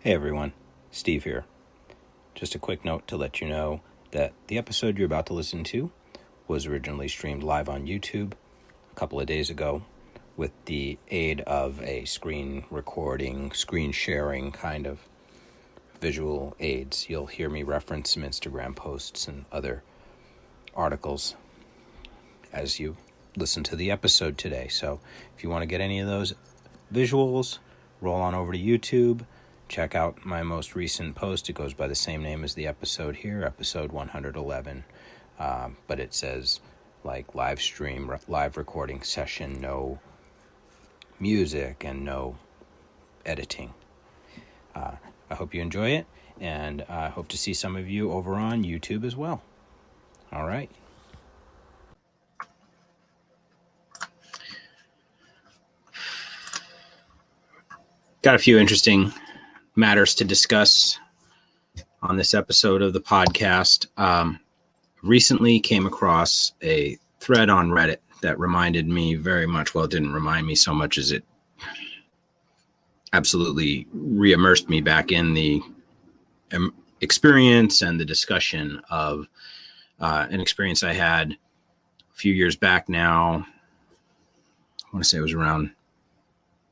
Hey everyone, Steve here. Just a quick note to let you know that the episode you're about to listen to was originally streamed live on YouTube a couple of days ago with the aid of a screen recording, screen sharing kind of visual aids. You'll hear me reference some Instagram posts and other articles as you listen to the episode today. So if you want to get any of those visuals, roll on over to YouTube. Check out my most recent post. It goes by the same name as the episode here, episode 111. But it says like live stream, live recording session, no music and no editing. I hope you enjoy it, and I hope to see some of you over on YouTube as well. All right. Got a few interesting matters to discuss on this episode of the podcast. Recently came across a thread on Reddit that reminded me very much, well, it didn't remind me so much as it absolutely re-immersed me back in the experience and the discussion of an experience I had a few years back now. I want to say it was around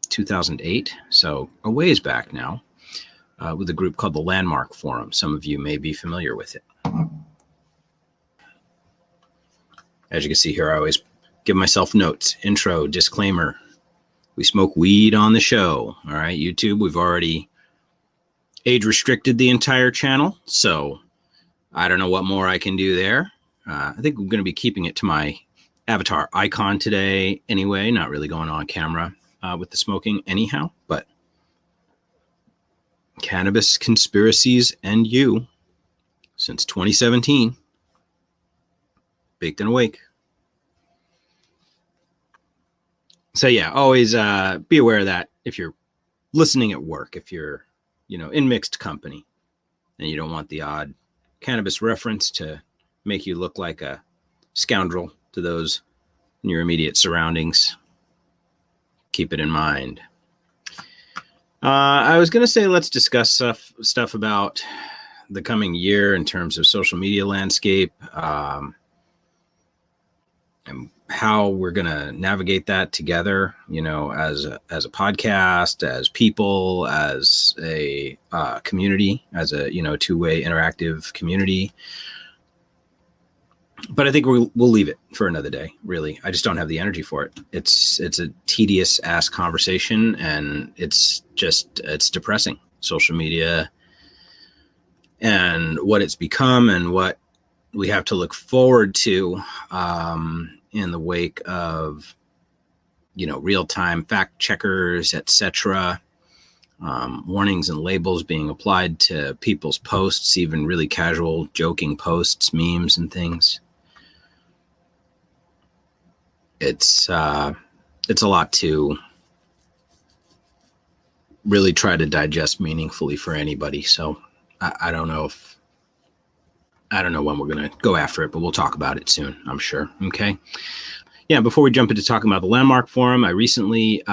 2008, so a ways back now, with a group called the Landmark Forum. Some of you may be familiar with it. As you can see here, I always give myself notes, intro, disclaimer. We smoke weed on the show. All right, YouTube, we've already age restricted the entire channel, so I don't know what more I can do there. I think we're going to be keeping it to my avatar icon today anyway, not really going on camera with the smoking anyhow, but cannabis conspiracies and you since 2017. Baked and awake. So yeah, always be aware of that if you're listening at work, if you're, in mixed company and you don't want the odd cannabis reference to make you look like a scoundrel to those in your immediate surroundings. Keep it in mind. I was going to say, let's discuss stuff about the coming year in terms of social media landscape, and how we're going to navigate that together, as a podcast, as people, as a community, as a, two-way interactive community. But I think we'll leave it for another day, really. I just don't have the energy for it. It's a tedious ass conversation, and it's depressing. Social media and what it's become and what we have to look forward to in the wake of, real-time fact checkers, etc. Warnings and labels being applied to people's posts, even really casual joking posts, memes and things. It's a lot to really try to digest meaningfully for anybody. So I don't know when we're going to go after it, but we'll talk about it soon, I'm sure. Okay. Yeah. Before we jump into talking about the Landmark Forum, I recently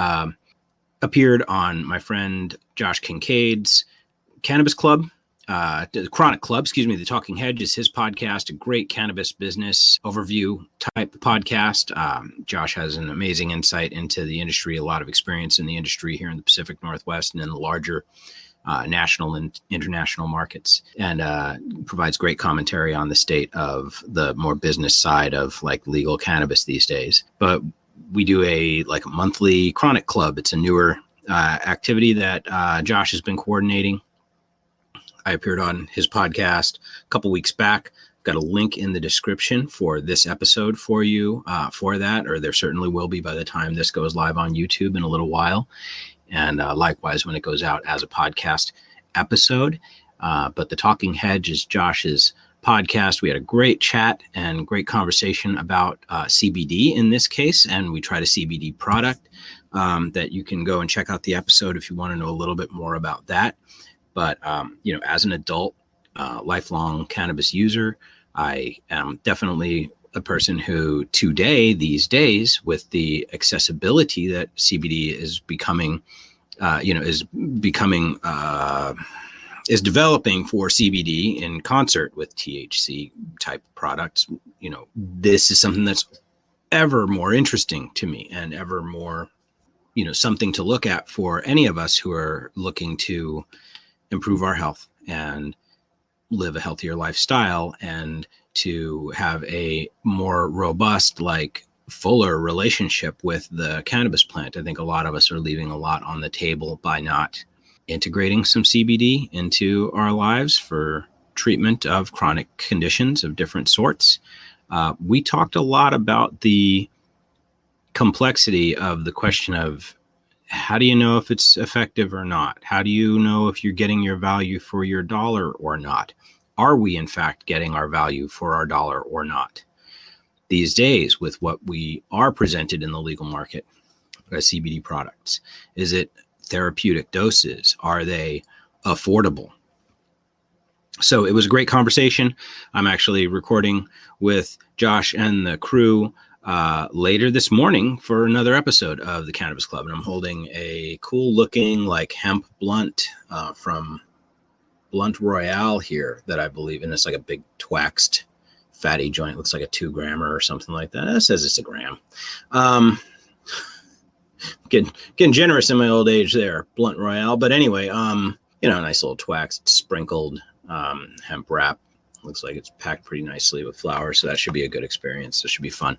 appeared on my friend Josh Kincaid's Cannabis Club. The Chronic Club, the Talking Hedge is his podcast, a great cannabis business overview type podcast. Josh has an amazing insight into the industry, a lot of experience in the industry here in the Pacific Northwest and in the larger national and international markets, and provides great commentary on the state of the more business side of like legal cannabis these days. But we do a monthly Chronic Club. It's a newer activity that Josh has been coordinating. I appeared on his podcast a couple weeks back. Got a link in the description for this episode for you for that, or there certainly will be by the time this goes live on YouTube in a little while. And likewise, when it goes out as a podcast episode. But the Talking Hedge is Josh's podcast. We had a great chat and great conversation about CBD in this case. And we tried a CBD product that you can go and check out the episode if you want to know a little bit more about that. But, as an adult, lifelong cannabis user, I am definitely a person who these days, with the accessibility that CBD is becoming is becoming is developing for CBD in concert with THC type products. This is something that's ever more interesting to me and ever more, something to look at for any of us who are looking to improve our health and live a healthier lifestyle and to have a more robust, fuller relationship with the cannabis plant. I think a lot of us are leaving a lot on the table by not integrating some CBD into our lives for treatment of chronic conditions of different sorts. We talked a lot about the complexity of the question of how do you know if it's effective or not? How do you know if you're getting your value for your dollar or not? Are we in fact getting our value for our dollar or not? These days, with what we are presented in the legal market as CBD products, is it therapeutic doses? Are they affordable? So it was a great conversation. I'm actually recording with Josh and the crew later this morning for another episode of the Cannabis Club. And I'm holding a cool looking hemp blunt from Blunt Royale here that I believe, and it's like a big twaxed fatty joint. Looks like a 2-grammer or something like that. It says it's a gram. Getting generous in my old age there, Blunt Royale. But anyway, nice little twaxed sprinkled hemp wrap. Looks like it's packed pretty nicely with flour, so that should be a good experience. It should be fun.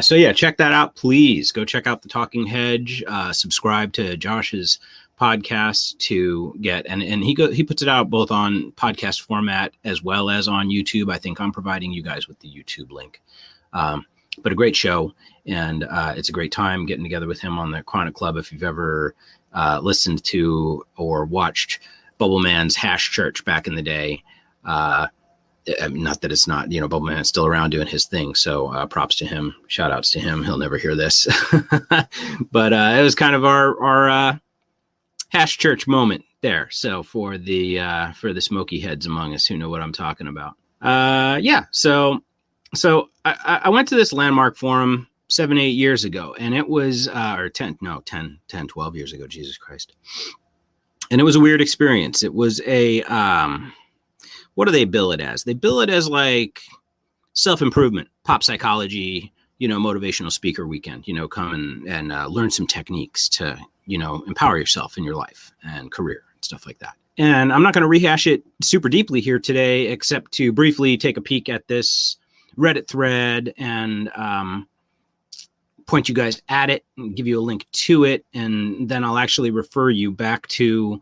So yeah, check that out. Please go check out the Talking Hedge. Subscribe to Josh's podcast to get, and he puts it out both on podcast format as well as on YouTube. I think I'm providing you guys with the YouTube link. But a great show, and it's a great time getting together with him on the Chronic Club. If you've ever listened to or watched Bubble Man's Hash Church back in the day, not that it's not, Bubble Man's still around doing his thing. So props to him. Shout outs to him. He'll never hear this. But it was kind of our Hash Church moment there. So for the smoky heads among us who know what I'm talking about. So I went to this landmark forum 7-8 years ago, and it was 12 years ago, Jesus Christ. And it was a weird experience. It was a what do they bill it as? They bill it as self-improvement, pop psychology, motivational speaker weekend, come and learn some techniques to, empower yourself in your life and career and stuff like that. And I'm not going to rehash it super deeply here today, except to briefly take a peek at this Reddit thread and point you guys at it and give you a link to it. And then I'll actually refer you back to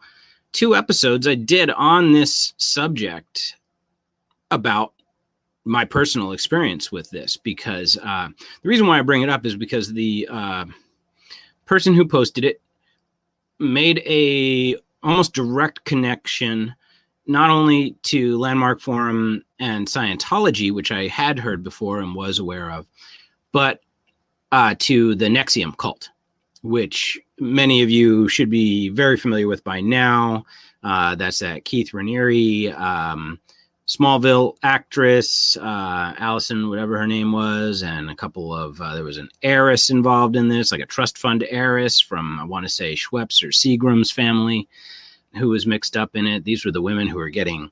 2 episodes I did on this subject about my personal experience with this, because the reason why I bring it up is because the person who posted it made a almost direct connection not only to Landmark Forum and Scientology, which I had heard before and was aware of, but to the Nexium Cult, which many of you should be very familiar with by now. That's that Keith Raniere, Smallville actress, Allison, whatever her name was, and a couple of, there was an heiress involved in this, like a trust fund heiress from, I want to say, Schweppes or Seagram's family, who was mixed up in it. These were the women who were getting,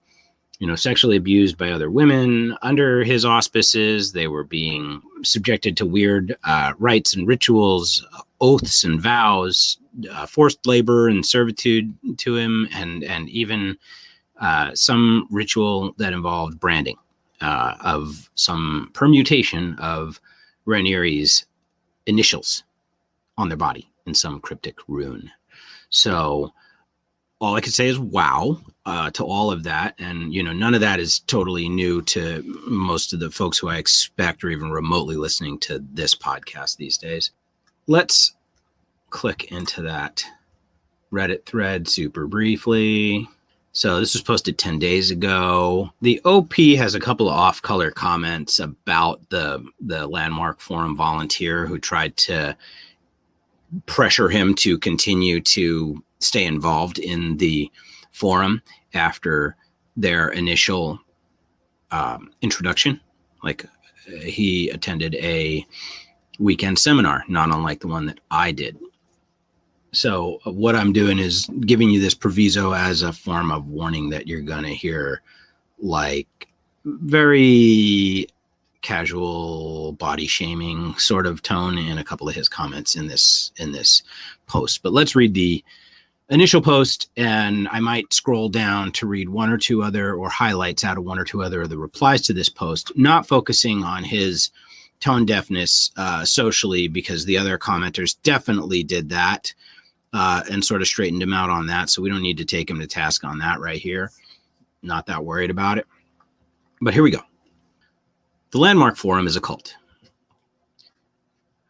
sexually abused by other women under his auspices. They were being subjected to weird rites and rituals, oaths and vows, forced labor and servitude to him, and even some ritual that involved branding of some permutation of Raniere's initials on their body in some cryptic rune. So all I could say is wow to all of that. And, none of that is totally new to most of the folks who I expect are even remotely listening to this podcast these days. Let's click into that Reddit thread super briefly. So this was posted 10 days ago. The OP has a couple of off-color comments about the Landmark Forum volunteer who tried to pressure him to continue to stay involved in the forum after their initial introduction. He attended a weekend seminar, not unlike the one that I did. So what I'm doing is giving you this proviso as a form of warning that you're going to hear like very casual body shaming sort of tone in a couple of his comments in this post. But let's read the initial post, and I might scroll down to read one or two other or highlights out of one or two other of the replies to this post, not focusing on his tone deafness socially, because the other commenters definitely did that and sort of straightened him out on that. So we don't need to take him to task on that right here. Not that worried about it. But here we go. The Landmark Forum is a cult.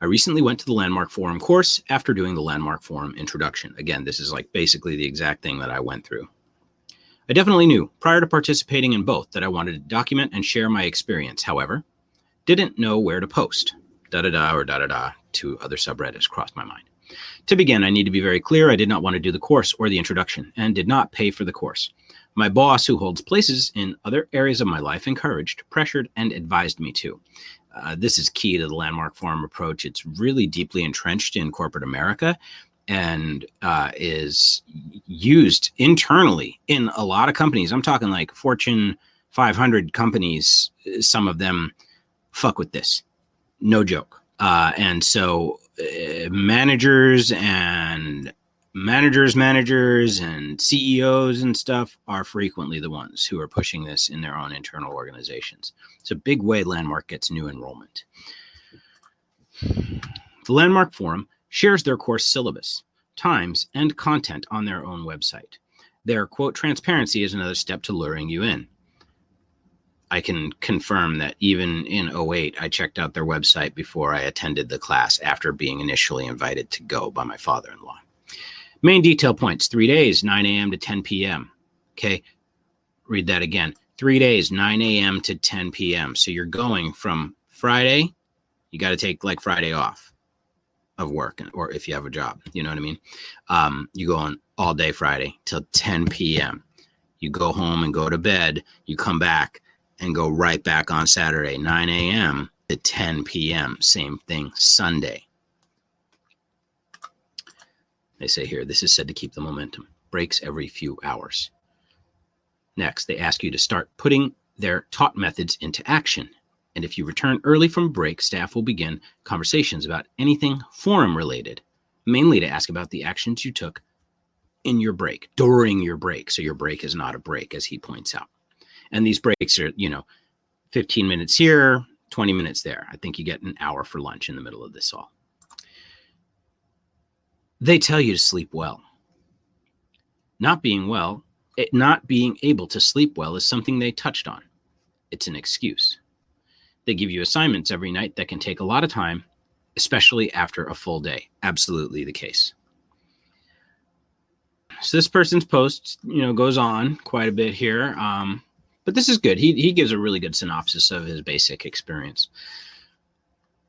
I recently went to the Landmark Forum course after doing the Landmark Forum introduction. Again, this is like basically the exact thing that I went through. I definitely knew prior to participating in both that I wanted to document and share my experience. However, didn't know where to post. Two other subreddits crossed my mind. To begin, I need to be very clear. I did not want to do the course or the introduction and did not pay for the course. My boss, who holds places in other areas of my life, encouraged, pressured, and advised me to. This is key to the Landmark Forum approach. It's really deeply entrenched in corporate America and is used internally in a lot of companies. I'm talking like Fortune 500 companies. Some of them fuck with this. No joke. And so managers and CEOs and stuff are frequently the ones who are pushing this in their own internal organizations. It's a big way Landmark gets new enrollment. The Landmark Forum shares their course syllabus, times, and content on their own website. Their, quote, transparency is another step to luring you in. I can confirm that even in 2008, I checked out their website before I attended the class after being initially invited to go by my father-in-law. Main detail points, 3 days, 9 a.m. to 10 p.m. Okay, read that again. 3 days, 9 a.m. to 10 p.m. So you're going from Friday, you got to take like Friday off of work, or if you have a job, you know what I mean? You go on all day Friday till 10 p.m. You go home and go to bed, you come back and go right back on Saturday, 9 a.m. to 10 p.m. Same thing Sunday. They say here, this is said to keep the momentum. Breaks every few hours. Next, they ask you to start putting their taught methods into action. And if you return early from break, staff will begin conversations about anything forum related, mainly to ask about the actions you took in your break, during your break. So your break is not a break, as he points out. And these breaks are, 15 minutes here, 20 minutes there. I think you get an hour for lunch in the middle of this all. They tell you to sleep well. Not being able to sleep well is something they touched on. It's an excuse. They give you assignments every night that can take a lot of time, especially after a full day. Absolutely the case. So this person's post, goes on quite a bit here. But this is good. He gives a really good synopsis of his basic experience.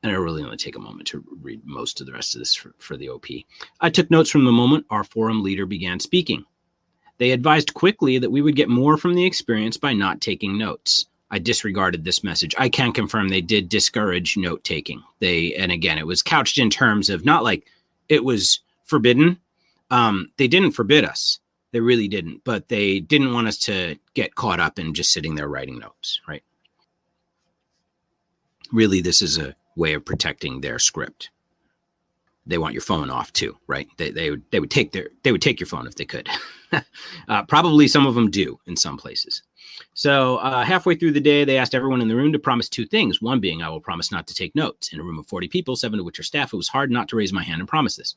And it'll really only take a moment to read most of the rest of this for the OP. I took notes from the moment our forum leader began speaking. They advised quickly that we would get more from the experience by not taking notes. I disregarded this message. I can confirm they did discourage note taking. And again, it was couched in terms of not like it was forbidden. They didn't forbid us. They really didn't, but they didn't want us to get caught up in just sitting there writing notes, right? Really, this is a way of protecting their script. They want your phone off too, right? They would take your phone if they could. Probably some of them do in some places. So halfway through the day, they asked everyone in the room to promise two things. One being, I will promise not to take notes. In a room of 40 people, 7 of which are staff, it was hard not to raise my hand and promise this.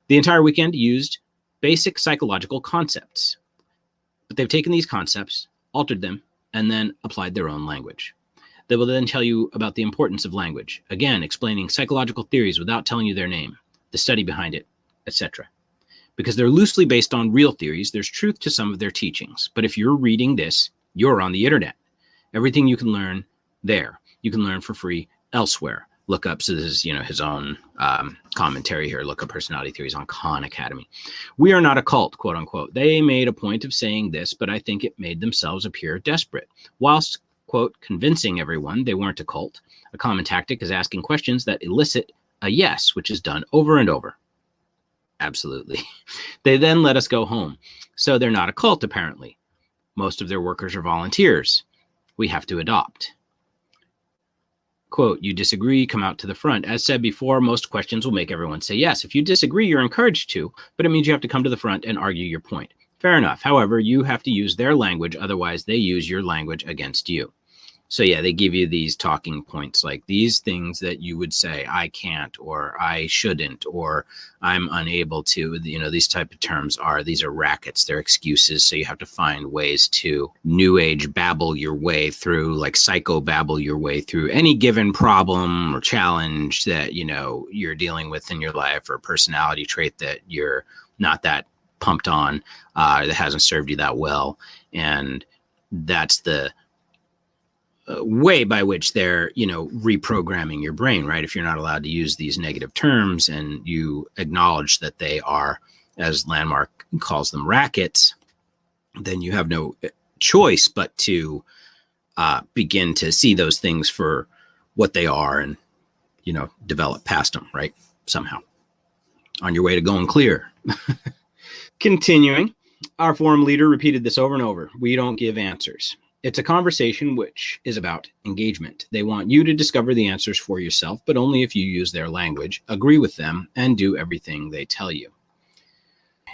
The entire weekend used basic psychological concepts, but they've taken these concepts, altered them, and then applied their own language. They will then tell you about the importance of language, again, explaining psychological theories without telling you their name, the study behind it, etc. Because they're loosely based on real theories, there's truth to some of their teachings. But if you're reading this, you're on the internet. Everything you can learn there, you can learn for free elsewhere. Look up, so this is, his own commentary here. Look up personality theories on Khan Academy. We are not a cult, quote unquote. They made a point of saying this, but I think it made themselves appear desperate. Whilst, quote, convincing everyone they weren't a cult, a common tactic is asking questions that elicit a yes, which is done over and over. Absolutely. They then let us go home. So they're not a cult, apparently. Most of their workers are volunteers. We have to adopt. Quote, you disagree, come out to the front. As said before, most questions will make everyone say yes. If you disagree, you're encouraged to, but it means you have to come to the front and argue your point. Fair enough. However, you have to use their language, otherwise they use your language against you. So yeah, they give you these talking points, like these things that you would say, I can't, or I shouldn't, or I'm unable to, these type of terms these are rackets, they're excuses. So you have to find ways to new age babble your way through, like psycho babble your way through any given problem or challenge that, you're dealing with in your life, or personality trait that you're not that pumped on, that hasn't served you that well. And that's the way by which they're, reprogramming your brain, right? If you're not allowed to use these negative terms and you acknowledge that they are, as Landmark calls them, rackets, then you have no choice but to begin to see those things for what they are and, develop past them, right? Somehow on your way to going clear. Continuing, our forum leader repeated this over and over. We don't give answers. It's a conversation which is about engagement. They want you to discover the answers for yourself, but only if you use their language, agree with them, and do everything they tell you.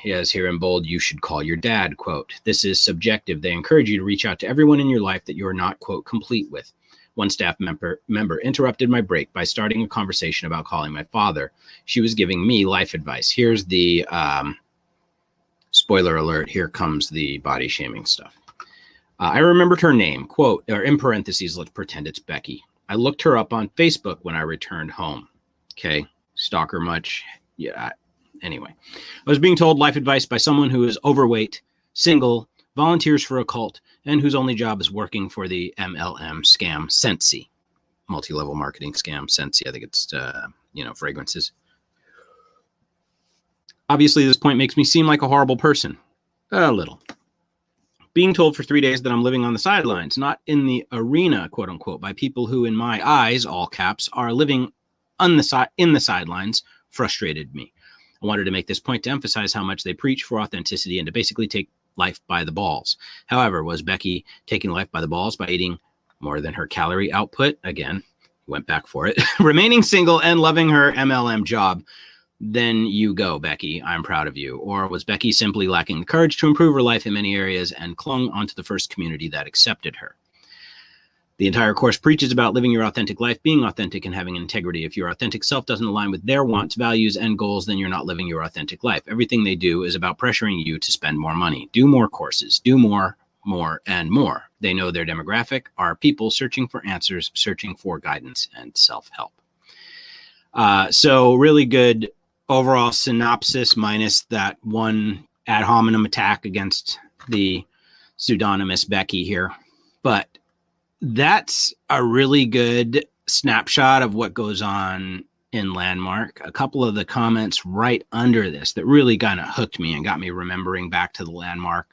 He has here in bold, you should call your dad, quote. This is subjective. They encourage you to reach out to everyone in your life that you're not, quote, complete with. One staff member interrupted my break by starting a conversation about calling my father. She was giving me life advice. Here's the spoiler alert. Here comes the body shaming stuff. I remembered her name, quote, or in parentheses, let's pretend it's Becky. I looked her up on Facebook when I returned home. Okay. Stalk her much? Yeah. Anyway, I was being told life advice by someone who is overweight, single, volunteers for a cult, and whose only job is working for the MLM scam Scentsy, multi-level marketing scam Scentsy. I think it's, fragrances. Obviously, this point makes me seem like a horrible person. A little. Being told for 3 days that I'm living on the sidelines, not in the arena, quote unquote, by people who, in my eyes, all caps, are living in the sidelines, frustrated me. I wanted to make this point to emphasize how much they preach for authenticity and to basically take life by the balls. However, was Becky taking life by the balls by eating more than her calorie output? Again, went back for it. Remaining single and loving her MLM job. Then you go, Becky. I'm proud of you. Or was Becky simply lacking the courage to improve her life in many areas and clung onto the first community that accepted her? The entire course preaches about living your authentic life, being authentic, and having integrity. If your authentic self doesn't align with their wants, values, and goals, then you're not living your authentic life. Everything they do is about pressuring you to spend more money, do more courses, do more, and more. They know their demographic are people searching for answers, searching for guidance, and self-help. So really good overall synopsis, minus that one ad hominem attack against the pseudonymous Becky here. But that's a really good snapshot of what goes on in Landmark. A couple of the comments right under this that really kind of hooked me and got me remembering back to the Landmark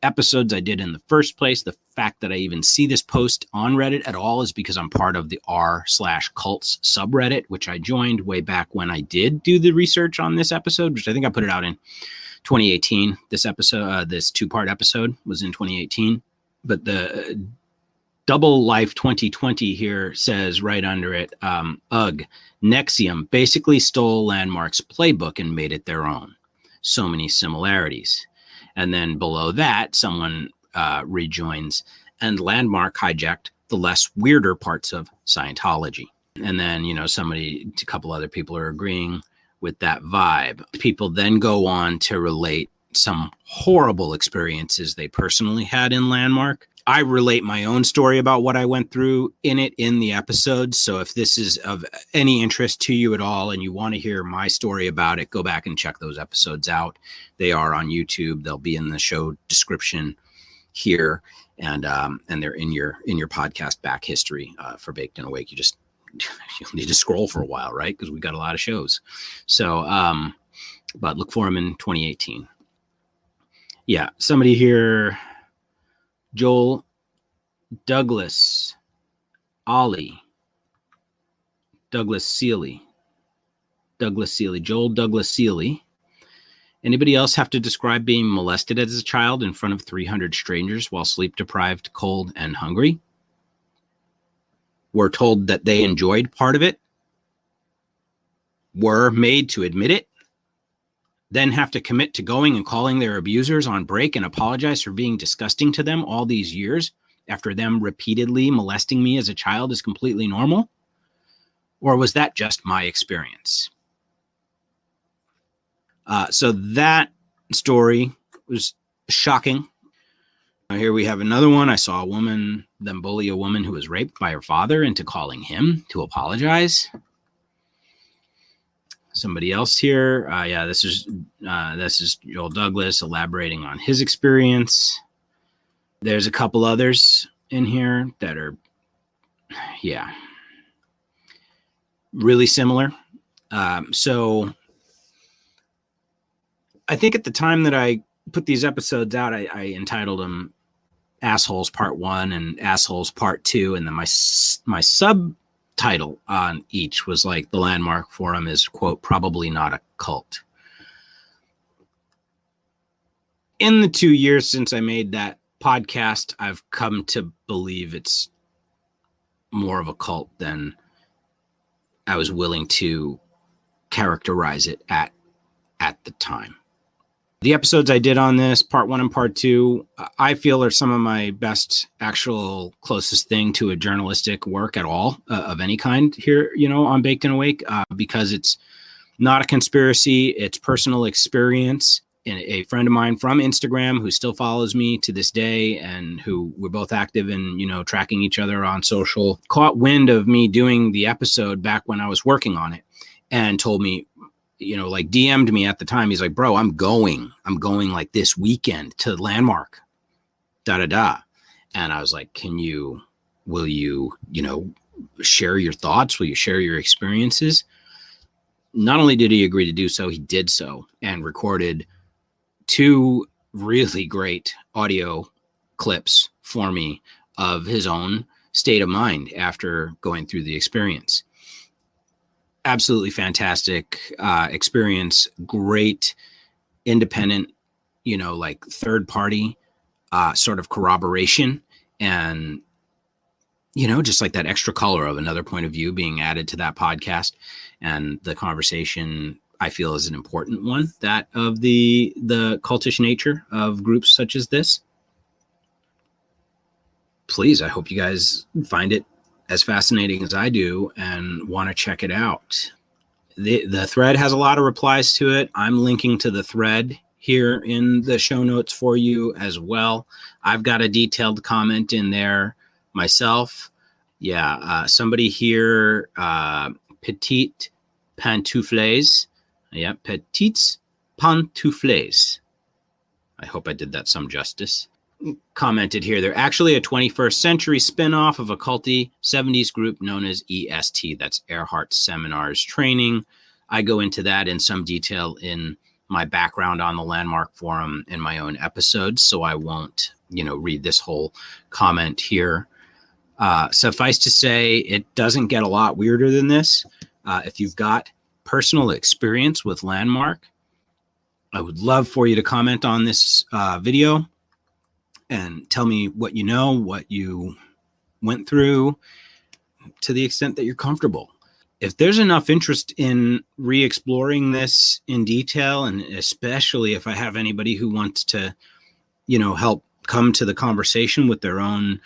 episodes I did in the first place. The fact that I even see this post on Reddit at all is because I'm part of the r/cults subreddit, which I joined way back when I did do the research on this episode, which I think I put it out in 2018. This episode, this 2-part episode was in 2018, but the Double Life 2020 here says right under it, Nexium basically stole Landmark's playbook and made it their own. So many similarities. And then below that, someone rejoins, and Landmark hijacked the less weirder parts of Scientology. And then, a couple other people are agreeing with that vibe. People then go on to relate some horrible experiences they personally had in Landmark. I relate my own story about what I went through in the episode. So if this is of any interest to you at all and you want to hear my story about it, go back and check those episodes out. They are on YouTube. They'll be in the show description here, and they're in your podcast back history for Baked and Awake. You'll need to scroll for a while, right? Because we've got a lot of shows. So, but look for them in 2018. Yeah, somebody here. Joel Douglas Ollie Douglas Seeley Joel Douglas Seeley Anybody else have to describe being molested as a child in front of 300 strangers while sleep deprived, cold, and hungry? Were told that they enjoyed part of it, were made to admit it, then have to commit to going and calling their abusers on break and apologize for being disgusting to them all these years after them repeatedly molesting me as a child is completely normal? Or was that just my experience? So that story was shocking. Here we have another one. I saw a woman then bully a woman who was raped by her father into calling him to apologize. Somebody else here. This is Joel Douglas elaborating on his experience. There's a couple others in here that are, really similar. So I think at the time that I put these episodes out, I entitled them Assholes Part 1 and Assholes Part 2. And then my subtitle on each was like, the Landmark Forum is, quote, probably not a cult. In the 2 years since I made that podcast, I've come to believe it's more of a cult than I was willing to characterize it at the time. The episodes I did on this, Part 1 and Part 2, I feel are some of my best, actual closest thing to a journalistic work at all, of any kind here, on Baked and Awake, because it's not a conspiracy. It's personal experience. And a friend of mine from Instagram who still follows me to this day and who we're both active in, tracking each other on social, caught wind of me doing the episode back when I was working on it and told me, DM'd me at the time. He's like, bro, I'm going like this weekend to Landmark, And I was like, will you, share your thoughts? Will you share your experiences? Not only did he agree to do so, he did so and recorded 2 really great audio clips for me of his own state of mind after going through the experience. Absolutely fantastic experience. Great independent, third party sort of corroboration and, just like that extra color of another point of view being added to that podcast. And the conversation, I feel, is an important one, that of the cultish nature of groups such as this. Please, I hope you guys find it as fascinating as I do and want to check it out. The thread has a lot of replies to it. I'm linking to the thread here in the show notes for you as well. I've got a detailed comment in there myself. Somebody here, Petite Pantoufles. Yeah, Petites Pantoufles. I hope I did that some justice. Commented here, they're actually a 21st century spinoff of a culty 70s group known as EST. That's Earhart Seminars Training. I go into that in some detail in my background on the Landmark Forum in my own episodes, so I won't, read this whole comment here. Suffice to say, it doesn't get a lot weirder than this. If you've got personal experience with Landmark, I would love for you to comment on this video and tell me what you know, what you went through, to the extent that you're comfortable. If there's enough interest in re-exploring this in detail, and especially if I have anybody who wants to, help come to the conversation with their own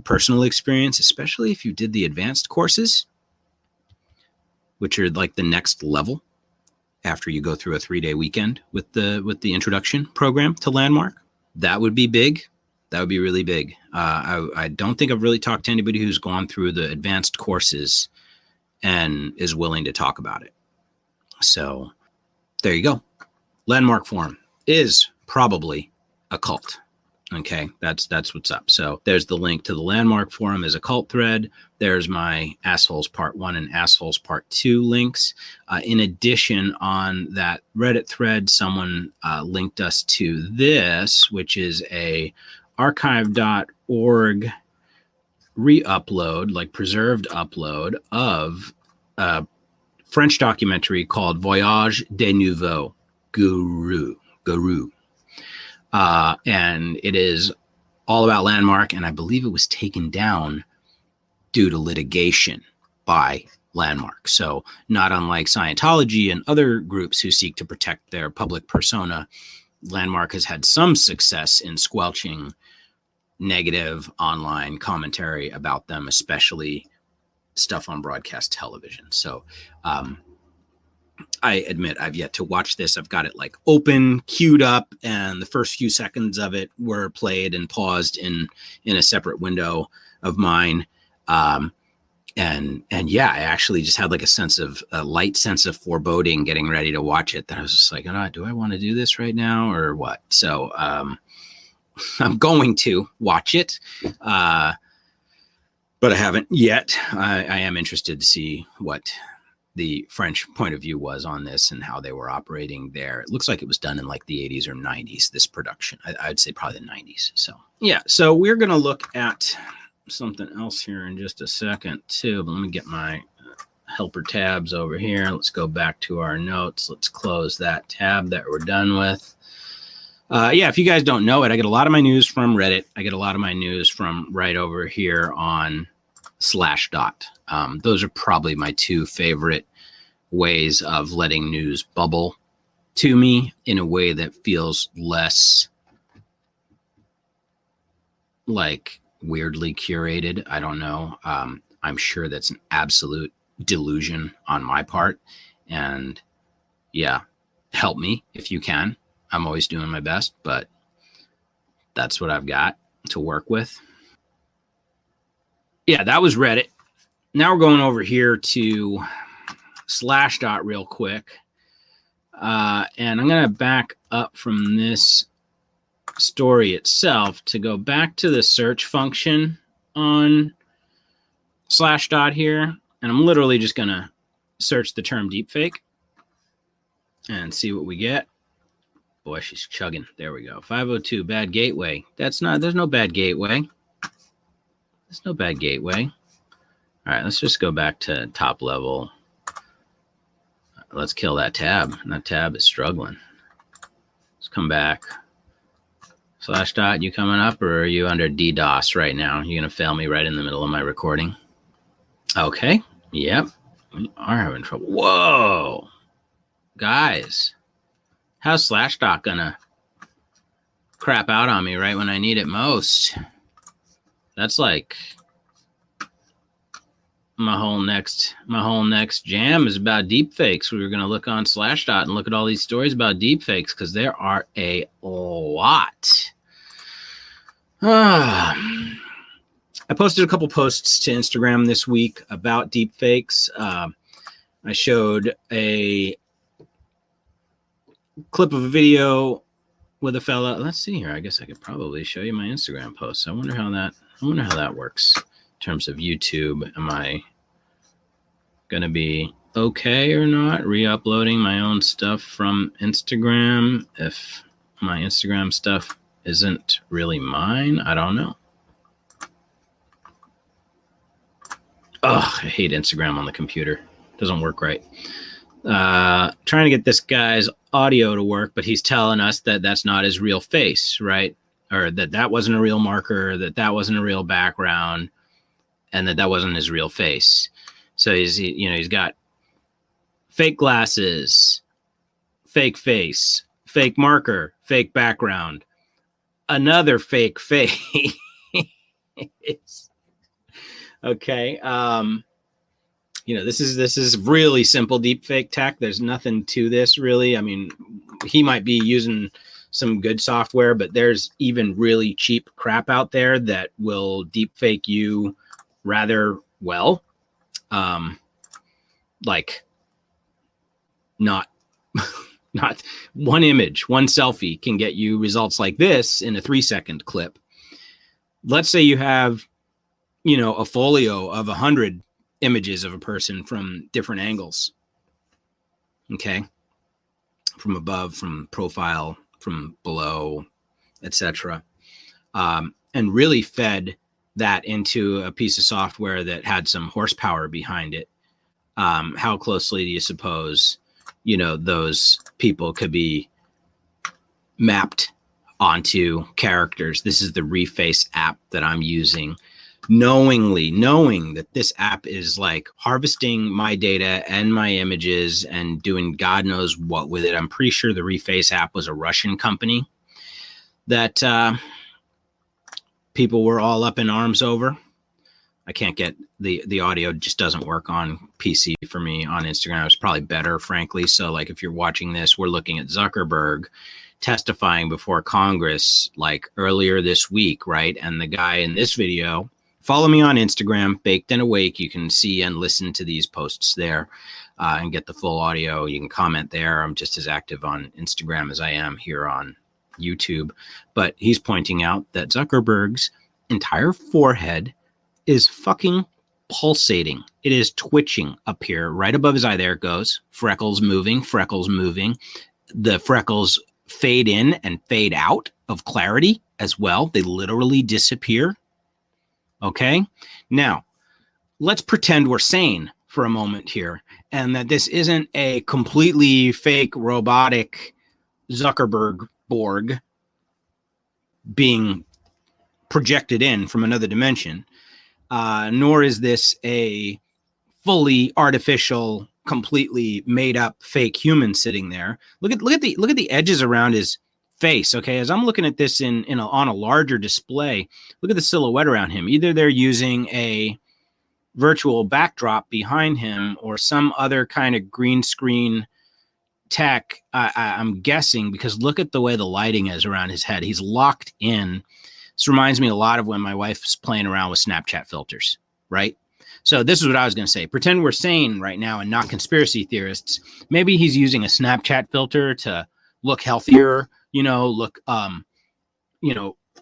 personal experience, especially if you did the advanced courses, which are like the next level after you go through a 3-day weekend with the introduction program to Landmark. That would be big. That would be really big. I don't think I've really talked to anybody who's gone through the advanced courses and is willing to talk about it. So there you go. Landmark Forum is probably a cult. Okay, that's what's up. So there's the link to the Landmark Forum as a cult thread. There's my Assholes Part 1 and Assholes Part 2 links. In addition, on that Reddit thread, someone linked us to this, which is a archive.org re-upload, like preserved upload of a French documentary called Voyage des Nouveaux, Guru. And it is all about Landmark, and I believe it was taken down due to litigation by Landmark. So not unlike Scientology and other groups who seek to protect their public persona, Landmark has had some success in squelching negative online commentary about them, especially stuff on broadcast television. So I admit I've yet to watch this. I've got it like open, queued up, and the first few seconds of it were played and paused in a separate window of mine. And yeah, I actually just had like a light sense of foreboding getting ready to watch it. That I was just like, oh, do I want to do this right now or what? So I'm going to watch it, but I haven't yet. I am interested to see what the French point of view was on this and how they were operating there. It looks like it was done in like the 80s or 90s, this production. I'd say probably the 90s. So yeah, so we're going to look at something else here in just a second too, but let me get my helper tabs over here. Let's go back to our notes. Let's close that tab that we're done with. Yeah, if you guys don't know it, I get a lot of my news from Reddit. I get a lot of my news from right over here on Slashdot. Those are probably my two favorite ways of letting news bubble to me in a way that feels less like weirdly curated. I don't know. I'm sure that's an absolute delusion on my part. And yeah, help me if you can. I'm always doing my best, but that's what I've got to work with. Yeah, that was Reddit. Now we're going over here to Slashdot real quick. And I'm going to back up from this story itself to go back to the search function on Slashdot here. And I'm literally just going to search the term deepfake and see what we get. Boy, she's chugging. There we go. 502, bad gateway. There's no bad gateway. There's no bad gateway. All right, let's just go back to top level. Let's kill that tab. That tab is struggling. Let's come back. Slashdot, you coming up, or are you under DDoS right now? You're going to fail me right in the middle of my recording. Okay. Yep. We are having trouble. Whoa. Guys. How's Slashdot going to crap out on me right when I need it most? That's like my whole next jam is about deepfakes. We were going to look on Slashdot and look at all these stories about deepfakes because there are a lot. I posted a couple posts to Instagram this week about deepfakes. I showed a clip of a video with a fella. Let's see here. I guess I could probably show you my Instagram posts. I wonder how that works in terms of YouTube. Am I gonna be okay or not re-uploading my own stuff from Instagram if my Instagram stuff isn't really mine? I don't know. Oh, I hate Instagram on the computer. Doesn't work right. Trying to get this guy's audio to work, but he's telling us that that's not his real face, right? Or that wasn't a real marker, that wasn't a real background, and that wasn't his real face. So he's got fake glasses, fake face, fake marker, fake background, another fake face. Okay. This is really simple deepfake tech. There's nothing to this really. I mean, he might be using some good software, but there's even really cheap crap out there that will deepfake you rather well. Like not one image, one selfie can get you results like this in a 3-second clip. Let's say you have, a folio of 100 images of a person from different angles. Okay. From above, from profile, from below, etc. And really fed that into a piece of software that had some horsepower behind it. How closely do you suppose those people could be mapped onto characters. This is the Reface app that I'm using, knowing that this app is like harvesting my data and my images and doing God knows what with it. I'm pretty sure the Reface app was a Russian company that people were all up in arms over. I can't get the audio, just doesn't work on PC for me. On Instagram, it's probably better, frankly. So like if you're watching this, we're looking at Zuckerberg testifying before Congress like earlier this week, right? And the guy in this video, follow me on Instagram, Baked and Awake. You can see and listen to these posts there and get the full audio. You can comment there. I'm just as active on Instagram as I am here on YouTube. But he's pointing out that Zuckerberg's entire forehead is fucking pulsating. It is twitching up here, right above his eye. There it goes. Freckles moving. The freckles fade in and fade out of clarity as well. They literally disappear. Okay. Now, let's pretend we're sane for a moment here and that this isn't a completely fake robotic Zuckerberg Borg being projected in from another dimension. Nor is this a fully artificial, completely made up fake human sitting there. Look at the edges around his face. Okay, as I'm looking at this on a larger display, look at the silhouette around him. Either they're using a virtual backdrop behind him or some other kind of green screen tech. I'm guessing, because look at the way the lighting is around his head. He's locked in. This reminds me a lot of when my wife's playing around with Snapchat filters, right? So this is what I was going to say. Pretend we're sane right now and not conspiracy theorists. Maybe he's using a Snapchat filter to look healthier, look,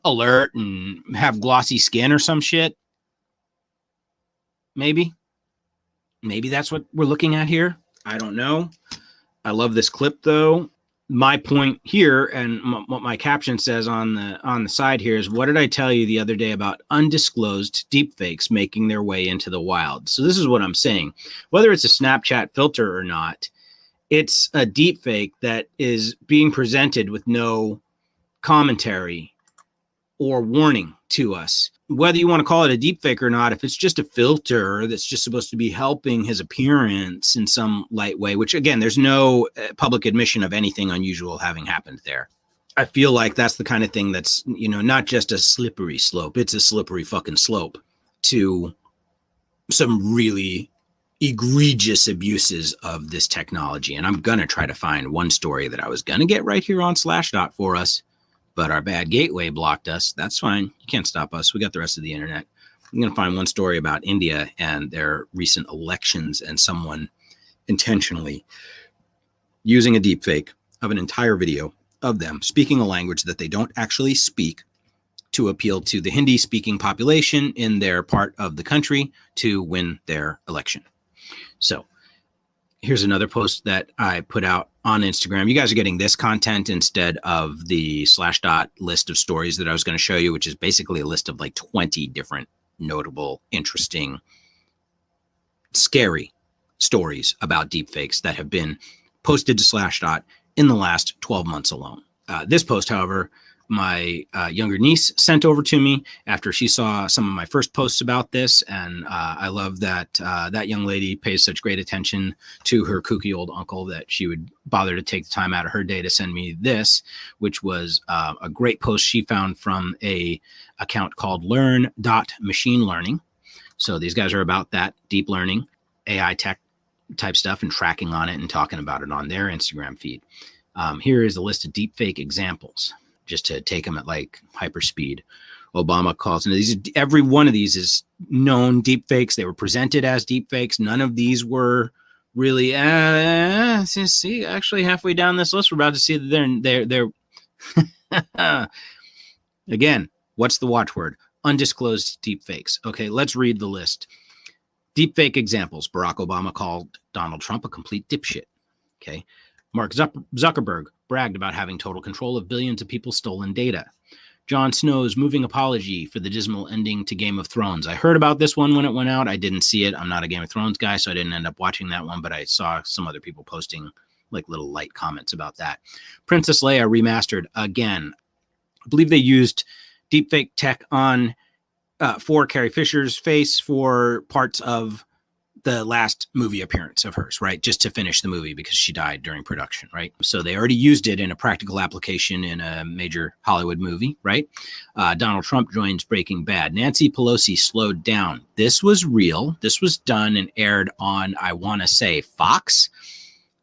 alert and have glossy skin or some shit. Maybe that's what we're looking at here. I don't know. I love this clip though. My point here, and what my caption says on the side here, is what did I tell you the other day about undisclosed deepfakes making their way into the wild? So this is what I'm saying. Whether it's a Snapchat filter or not, it's a deepfake that is being presented with no commentary or warning to us. Whether you want to call it a deepfake or not, if it's just a filter that's just supposed to be helping his appearance in some light way, which again, there's no public admission of anything unusual having happened there. I feel like that's the kind of thing that's, not just a slippery slope. It's a slippery fucking slope to some really egregious abuses of this technology. And I'm going to try to find one story that I was going to get right here on Slashdot for us, but our bad gateway blocked us. That's fine. You can't stop us. We got the rest of the internet. I'm going to find one story about India and their recent elections and someone intentionally using a deepfake of an entire video of them speaking a language that they don't actually speak to appeal to the Hindi-speaking population in their part of the country to win their election. So here's another post that I put out on Instagram. You guys are getting this content instead of the Slashdot list of stories that I was going to show you, which is basically a list of like 20 different notable, interesting, scary stories about deepfakes that have been posted to Slashdot in the last 12 months alone. This post, however, my younger niece sent over to me after she saw some of my first posts about this. And I love that that young lady pays such great attention to her kooky old uncle that she would bother to take the time out of her day to send me this, which was a great post she found from a account called learn.machine learning. So these guys are about that deep learning, AI tech type stuff and tracking on it and talking about it on their Instagram feed. Here is a list of deepfake examples, just to take them at like hyperspeed. Obama calls, and every one of these is known deepfakes. They were presented as deepfakes. None of these were really, see, actually halfway down this list, we're about to see that they're again, what's the watchword? Undisclosed deepfakes. Okay, let's read the list. Deepfake examples. Barack Obama called Donald Trump a complete dipshit. Okay. Mark Zuckerberg bragged about having total control of billions of people's stolen data. Jon Snow's moving apology for the dismal ending to Game of Thrones. I heard about this one when it went out. I didn't see it. I'm not a Game of Thrones guy, so I didn't end up watching that one, but I saw some other people posting like little light comments about that. Princess Leia remastered again. I believe they used deepfake tech on for Carrie Fisher's face for parts of the last movie appearance of hers, right? Just to finish the movie because she died during production, right? So they already used it in a practical application in a major Hollywood movie, right? Donald Trump joins Breaking Bad. Nancy Pelosi slowed down. This was real. This was done and aired on, I want to say, Fox.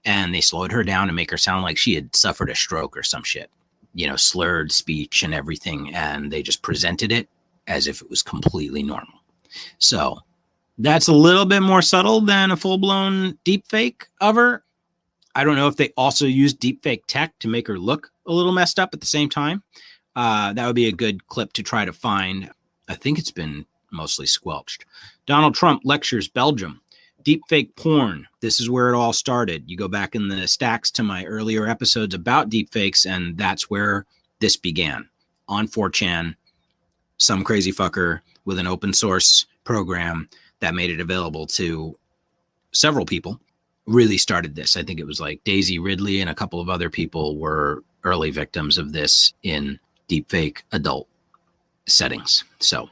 And they slowed her down to make her sound like she had suffered a stroke or some shit, you know, slurred speech and everything. And they just presented it as if it was completely normal. So that's a little bit more subtle than a full-blown deepfake of her. I don't know if they also used deepfake tech to make her look a little messed up at the same time. That would be a good clip to try to find. I think it's been mostly squelched. Donald Trump lectures Belgium. Deepfake porn. This is where it all started. You go back in the stacks to my earlier episodes about deepfakes, and that's where this began. On 4chan, some crazy fucker with an open source program that made it available to several people really started this. I think it was like Daisy Ridley and a couple of other people were early victims of this in deepfake adult settings. So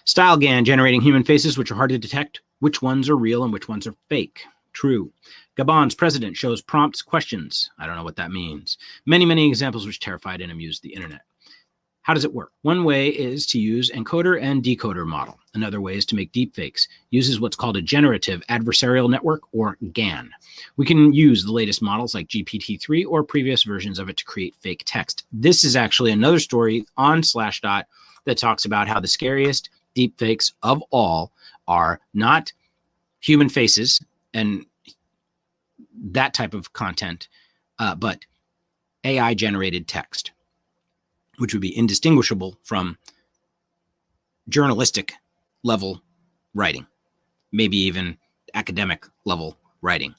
StyleGAN generating human faces, which are hard to detect which ones are real and which ones are fake. True. Gabon's president shows prompts questions. I don't know what that means. Many, many examples which terrified and amused the internet. How does it work? One way is to use encoder and decoder model. Another way is to make deepfakes. Uses what's called a generative adversarial network, or GAN. We can use the latest models like GPT-3 or previous versions of it to create fake text. This is actually another story on Slashdot that talks about how the scariest deepfakes of all are not human faces and that type of content, but AI-generated text, which would be indistinguishable from journalistic level writing, maybe even academic level writing.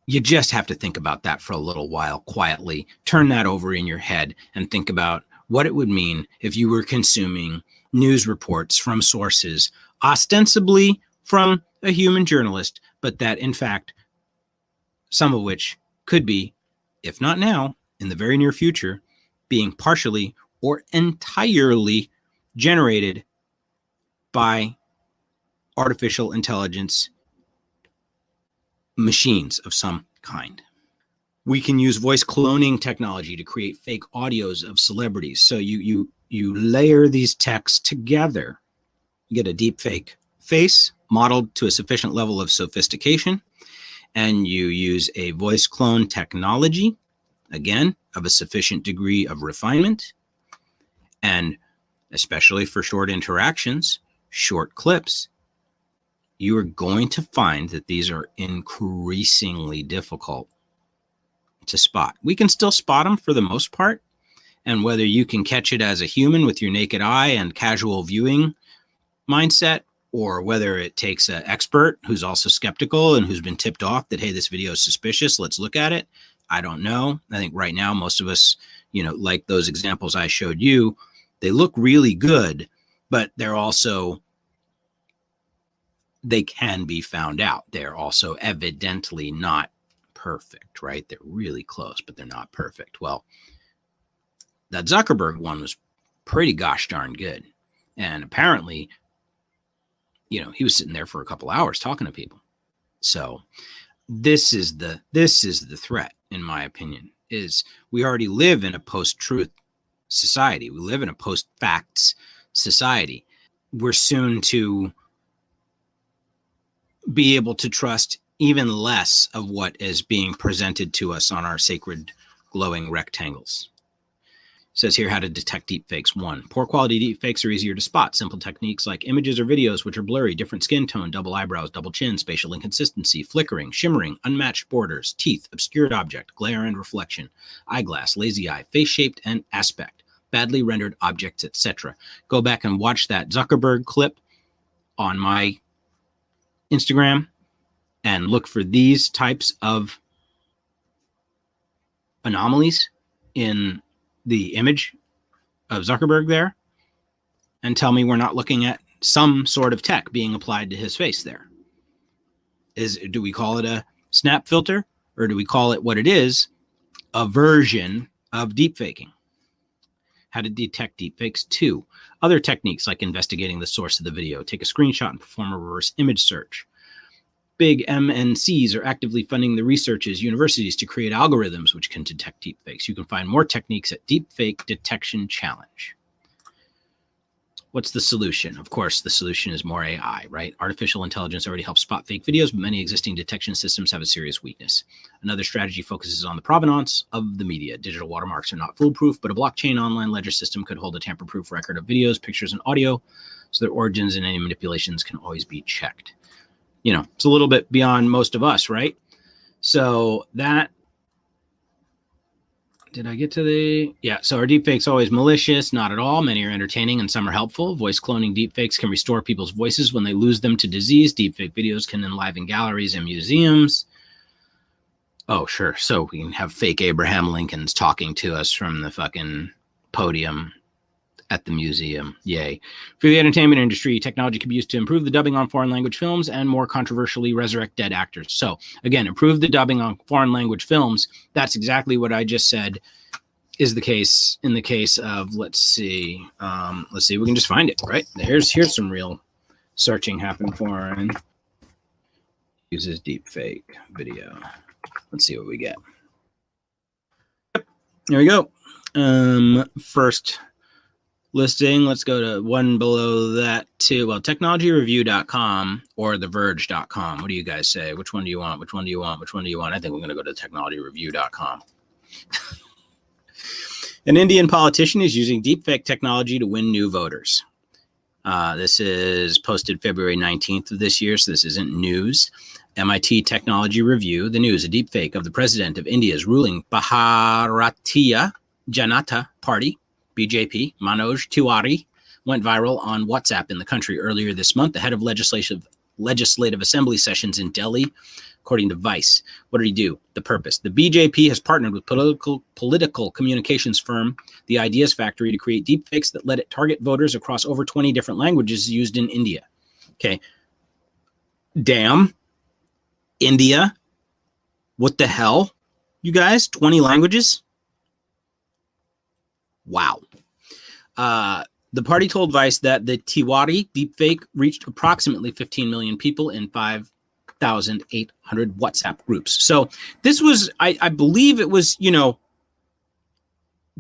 You just have to think about that for a little while quietly, turn that over in your head and think about what it would mean if you were consuming news reports from sources ostensibly from a human journalist, but that in fact, some of which could be, if not now, in the very near future, being partially or entirely generated by artificial intelligence machines of some kind. We can use voice cloning technology to create fake audios of celebrities. So you layer these texts together. You get a deep fake face modeled to a sufficient level of sophistication, and you use a voice clone technology, again, of a sufficient degree of refinement, and especially for short interactions, short clips, you are going to find that these are increasingly difficult to spot. We can still spot them for the most part, and whether you can catch it as a human with your naked eye and casual viewing mindset, or whether it takes an expert who's also skeptical and who's been tipped off that, hey, this video is suspicious, let's look at it. I don't know. I think right now, most of us, like those examples I showed you, they look really good, but they're also, they can be found out. They're also evidently not perfect, right? They're really close, but they're not perfect. Well, that Zuckerberg one was pretty gosh darn good. And apparently, he was sitting there for a couple hours talking to people. So this is the threat, in my opinion, is we already live in a post-truth society. We live in a post-facts society. We're soon to be able to trust even less of what is being presented to us on our sacred glowing rectangles. It says here how to detect deepfakes. 1, poor quality deepfakes are easier to spot. Simple techniques like images or videos which are blurry, different skin tone, double eyebrows, double chin, spatial inconsistency, flickering, shimmering, unmatched borders, teeth, obscured object, glare and reflection, eyeglass, lazy eye, face-shaped and aspect, badly rendered objects, etc. Go back and watch that Zuckerberg clip on my Instagram and look for these types of anomalies in the image of Zuckerberg there, and tell me we're not looking at some sort of tech being applied to his face there. Do we call it a snap filter? or do we call it what it is, a version of deepfaking? How to detect deepfakes. 2, other techniques like investigating the source of the video. Take a screenshot and perform a reverse image search. Big MNCs are actively funding the researchers, universities to create algorithms which can detect deepfakes. You can find more techniques at Deepfake Detection Challenge. What's the solution? Of course, the solution is more AI, right? Artificial intelligence already helps spot fake videos, but many existing detection systems have a serious weakness. Another strategy focuses on the provenance of the media. Digital watermarks are not foolproof, but a blockchain online ledger system could hold a tamper-proof record of videos, pictures, and audio, so their origins and any manipulations can always be checked. You know, it's a little bit beyond most of us, right? So that, did I get to the, yeah, so are deepfakes always malicious? Not at all. Many are entertaining and some are helpful. Voice cloning deepfakes can restore people's voices when they lose them to disease. Deepfake videos can enliven galleries and museums. Oh, sure. So we can have fake Abraham Lincolns talking to us from the fucking podium at the museum. Yay. For the entertainment industry, technology can be used to improve the dubbing on foreign language films and more controversially resurrect dead actors. So again, improve the dubbing on foreign language films. That's exactly what I just said is the case in the case of, let's see, we can just find it, right? Here's some real searching happening foreign. Uses deepfake video. Let's see what we get. Yep. There we go. First listing. Let's go to one below that too. Well, technologyreview.com or theverge.com. What do you guys say? Which one do you want? Which one do you want? Which one do you want? I think we're going to go to technologyreview.com. An Indian politician is using deepfake technology to win new voters. This is posted February 19th of this year, so this isn't news. MIT Technology Review, the news, a deepfake of the president of India's ruling Bharatiya Janata Party, BJP, Manoj Tiwari, went viral on WhatsApp in the country earlier this month ahead of legislative assembly sessions in Delhi, according to Vice. What did he do? The purpose. The BJP has partnered with political communications firm The Ideas Factory to create deepfakes that let it target voters across over 20 different languages used in India. Okay. Damn. India. What the hell? You guys? 20 languages? Wow. The party told Vice that the Tiwari deepfake reached approximately 15 million people in 5,800 WhatsApp groups. So this was, I believe it was,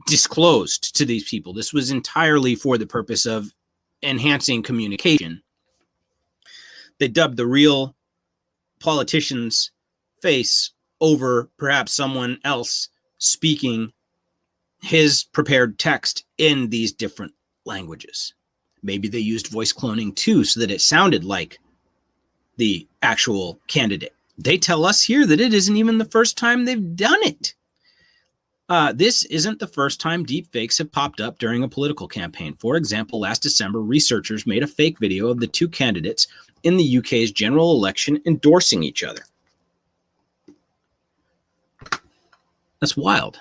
disclosed to these people. This was entirely for the purpose of enhancing communication. They dubbed the real politician's face over perhaps someone else speaking his prepared text in these different languages. Maybe they used voice cloning too, so that it sounded like the actual candidate. They tell us here that it isn't even the first time they've done it. This isn't the first time deepfakes have popped up during a political campaign. For example, last December, researchers made a fake video of the two candidates in the UK's general election endorsing each other. That's wild.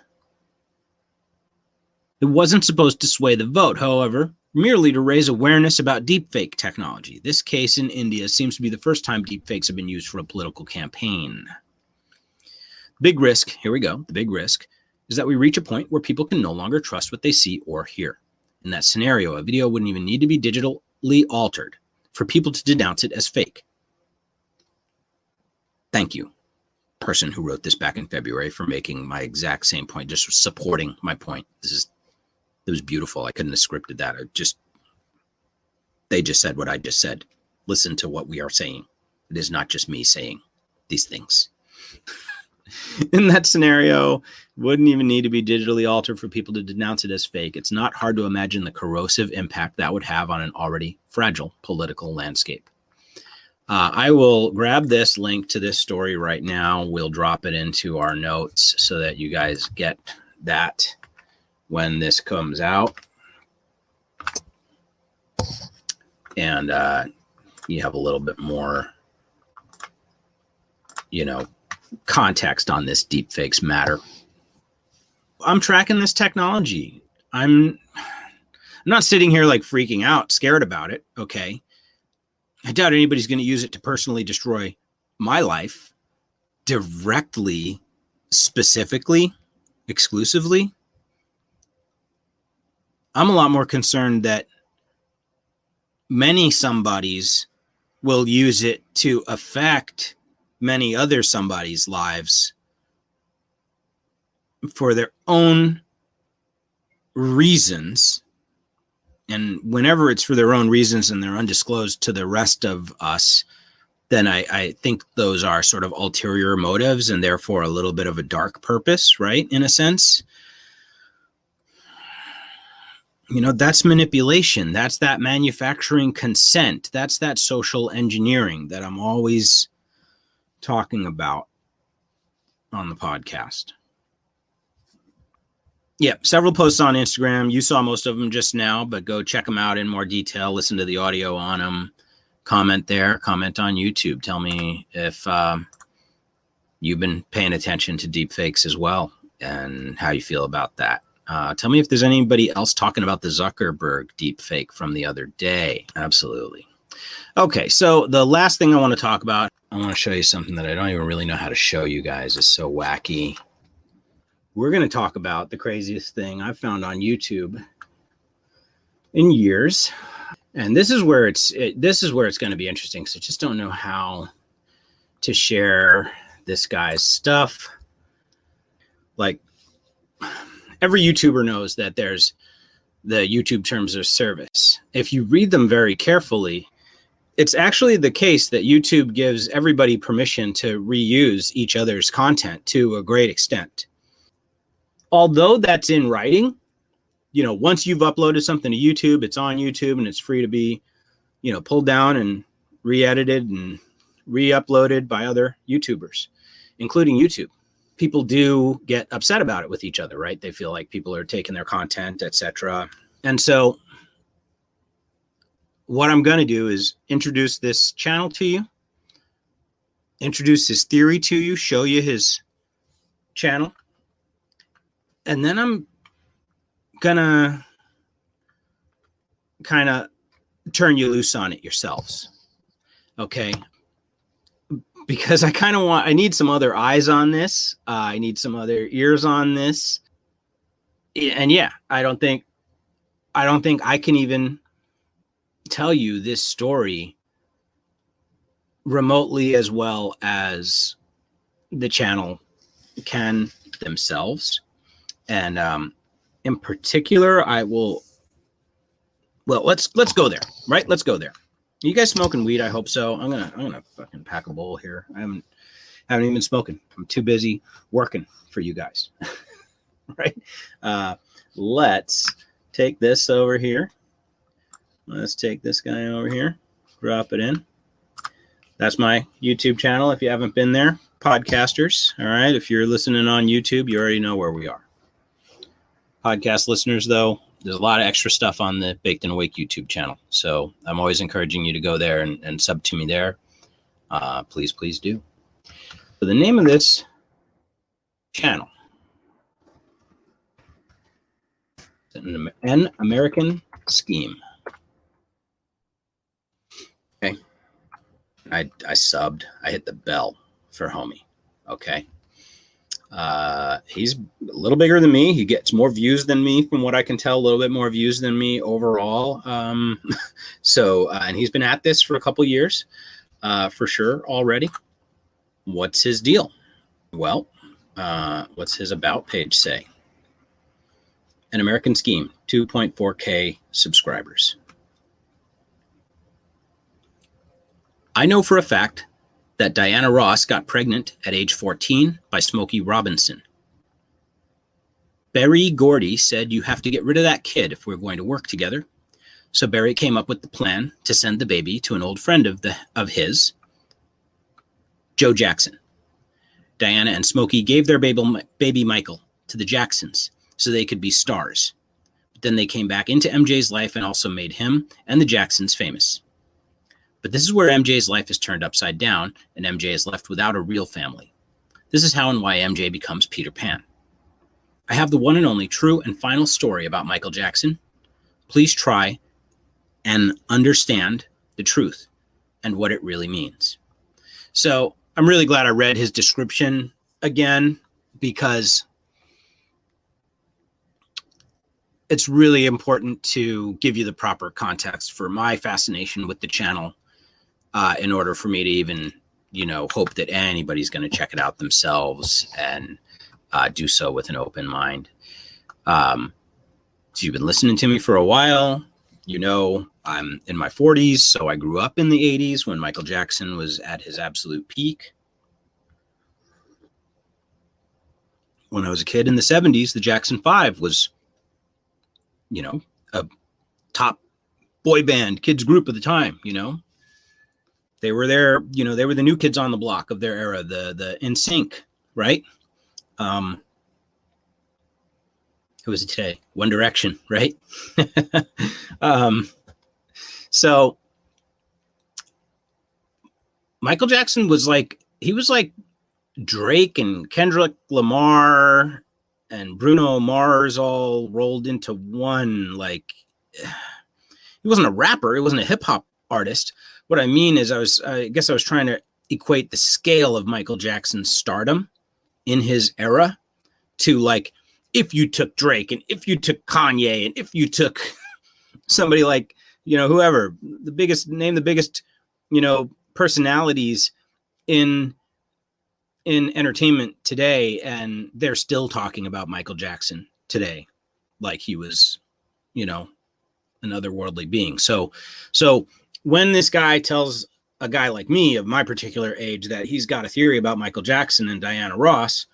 It wasn't supposed to sway the vote, however, merely to raise awareness about deepfake technology. This case in India seems to be the first time deepfakes have been used for a political campaign. Big risk, here we go, the big risk is that we reach a point where people can no longer trust what they see or hear. In that scenario, a video wouldn't even need to be digitally altered for people to denounce it as fake. Thank you, person who wrote this back in February, for making my exact same point, just supporting my point. It was beautiful. I couldn't have scripted that. They just said what I just said. Listen to what we are saying. It is not just me saying these things. In that scenario, wouldn't even need to be digitally altered for people to denounce it as fake. It's not hard to imagine the corrosive impact that would have on an already fragile political landscape. I will grab this link to this story right now. We'll drop it into our notes so that you guys get that when this comes out. And you have a little bit more, context on this deepfakes matter. I'm tracking this technology. I'm not sitting here like freaking out, scared about it. Okay. I doubt anybody's going to use it to personally destroy my life. directly, specifically, exclusively, I'm a lot more concerned that many somebodies will use it to affect many other somebody's lives for their own reasons. And whenever it's for their own reasons and they're undisclosed to the rest of us, then I think those are sort of ulterior motives and therefore a little bit of a dark purpose, right? In a sense, you know, that's manipulation. That's that manufacturing consent. That's that social engineering that I'm always talking about on the podcast. Yeah, several posts on Instagram. You saw most of them just now, but go check them out in more detail. Listen to the audio on them. Comment there. Comment on YouTube. Tell me if you've been paying attention to deepfakes as well and how you feel about that. Tell me if there's anybody else talking about the Zuckerberg deepfake from the other day. Absolutely. Okay, so the last thing I want to talk about, I want to show you something that I don't even really know how to show you guys. It's so wacky. We're going to talk about the craziest thing I've found on YouTube in years. And this is where it's going to be interesting. So just don't know how to share this guy's stuff. Like, every YouTuber knows that there's the YouTube terms of service. If you read them very carefully, it's actually the case that YouTube gives everybody permission to reuse each other's content to a great extent. Although that's in writing, you know, once you've uploaded something to YouTube, it's on YouTube and it's free to be, you know, pulled down and re-edited and re-uploaded by other YouTubers, including YouTube. People do get upset about it with each other, right? They feel like people are taking their content, etc. And so what I'm going to do is introduce this channel to you, introduce his theory to you, show you his channel, and then I'm going to kind of turn you loose on it yourselves. Okay? Because I need some other eyes on this. I need some other ears on this. And yeah, I don't think I can even tell you this story remotely as well as the channel can themselves. And in particular, I will. Well, let's go there, right? Let's go there. You guys smoking weed? I hope so. I'm gonna fucking pack a bowl here. I haven't even been smoking. I'm too busy working for you guys. Right? Let's take this over here. Let's take this guy over here. Drop it in. That's my YouTube channel. If you haven't been there, podcasters. All right. If you're listening on YouTube, you already know where we are. Podcast listeners, though, there's a lot of extra stuff on the Baked and Awake YouTube channel. So I'm always encouraging you to go there and sub to me there. Please do. So the name of this channel, An American Scheme. Okay. I subbed. I hit the bell for homie. Okay. He's a little bigger than me. He gets more views than me, from what I can tell, a little bit more views than me overall. And he's been at this for a couple years, for sure already. What's his deal? Well, what's his about page say? An American Scheme, 2.4K subscribers. I know for a fact that Diana Ross got pregnant at age 14 by Smokey Robinson. Barry Gordy said, "You have to get rid of that kid if we're going to work together." So Barry came up with the plan to send the baby to an old friend of his, Joe Jackson. Diana and Smokey gave their baby Michael to the Jacksons so they could be stars. But then they came back into MJ's life and also made him and the Jacksons famous. But this is where MJ's life is turned upside down, and MJ is left without a real family. This is how and why MJ becomes Peter Pan. I have the one and only true and final story about Michael Jackson. Please try and understand the truth and what it really means. So I'm really glad I read his description again, because it's really important to give you the proper context for my fascination with the channel, in order for me to even, hope that anybody's going to check it out themselves and do so with an open mind. So you've been listening to me for a while. I'm in my 40s, so I grew up in the 80s when Michael Jackson was at his absolute peak. When I was a kid in the 70s, the Jackson 5 was, a top boy band kids group of the time. They were there, they were the new kids on the block of their era, the NSYNC, right? Who is it today? One Direction, right? So Michael Jackson was like Drake and Kendrick Lamar and Bruno Mars all rolled into one. Like, he wasn't a rapper. He wasn't a hip hop artist. What I mean is I guess I was trying to equate the scale of Michael Jackson's stardom in his era to, like, if you took Drake and if you took Kanye and if you took somebody like, whoever, the biggest personalities in entertainment today, and they're still talking about Michael Jackson today like he was, an otherworldly being. So when this guy tells a guy like me of my particular age that he's got a theory about Michael Jackson and Diana Ross,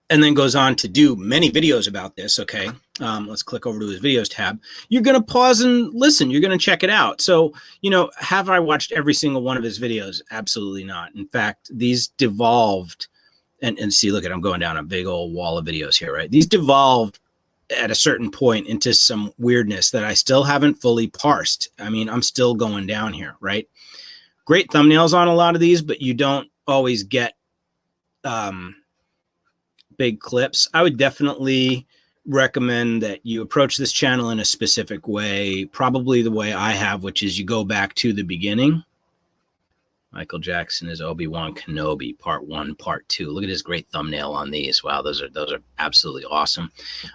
and then goes on to do many videos about this, okay, let's click over to his videos tab. You're going to pause and listen. You're going to check it out. So, have I watched every single one of his videos? Absolutely not. In fact, these devolved, and see, look I'm going down a big old wall of videos here, right? These devolved at a certain point into some weirdness that I still haven't fully parsed. I mean, I'm still going down here, right? Great thumbnails on a lot of these, but you don't always get big clips. I would definitely recommend that you approach this channel in a specific way, probably the way I have, which is you go back to the beginning. Michael Jackson is Obi-Wan Kenobi, part 1, part 2. Look at his great thumbnail on these. Wow, those are absolutely awesome.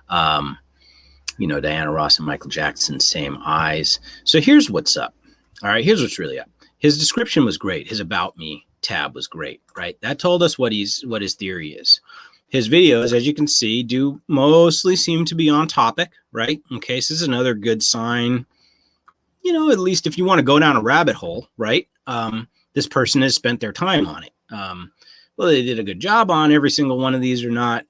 Diana Ross and Michael Jackson, same eyes. So here's what's up. All right, here's what's really up. His description was great. His About Me tab was great, right? That told us what his theory is. His videos, as you can see, do mostly seem to be on topic, right? Okay, so this is another good sign. At least if you want to go down a rabbit hole, right? This person has spent their time on it. Well, they did a good job on every single one of these or not,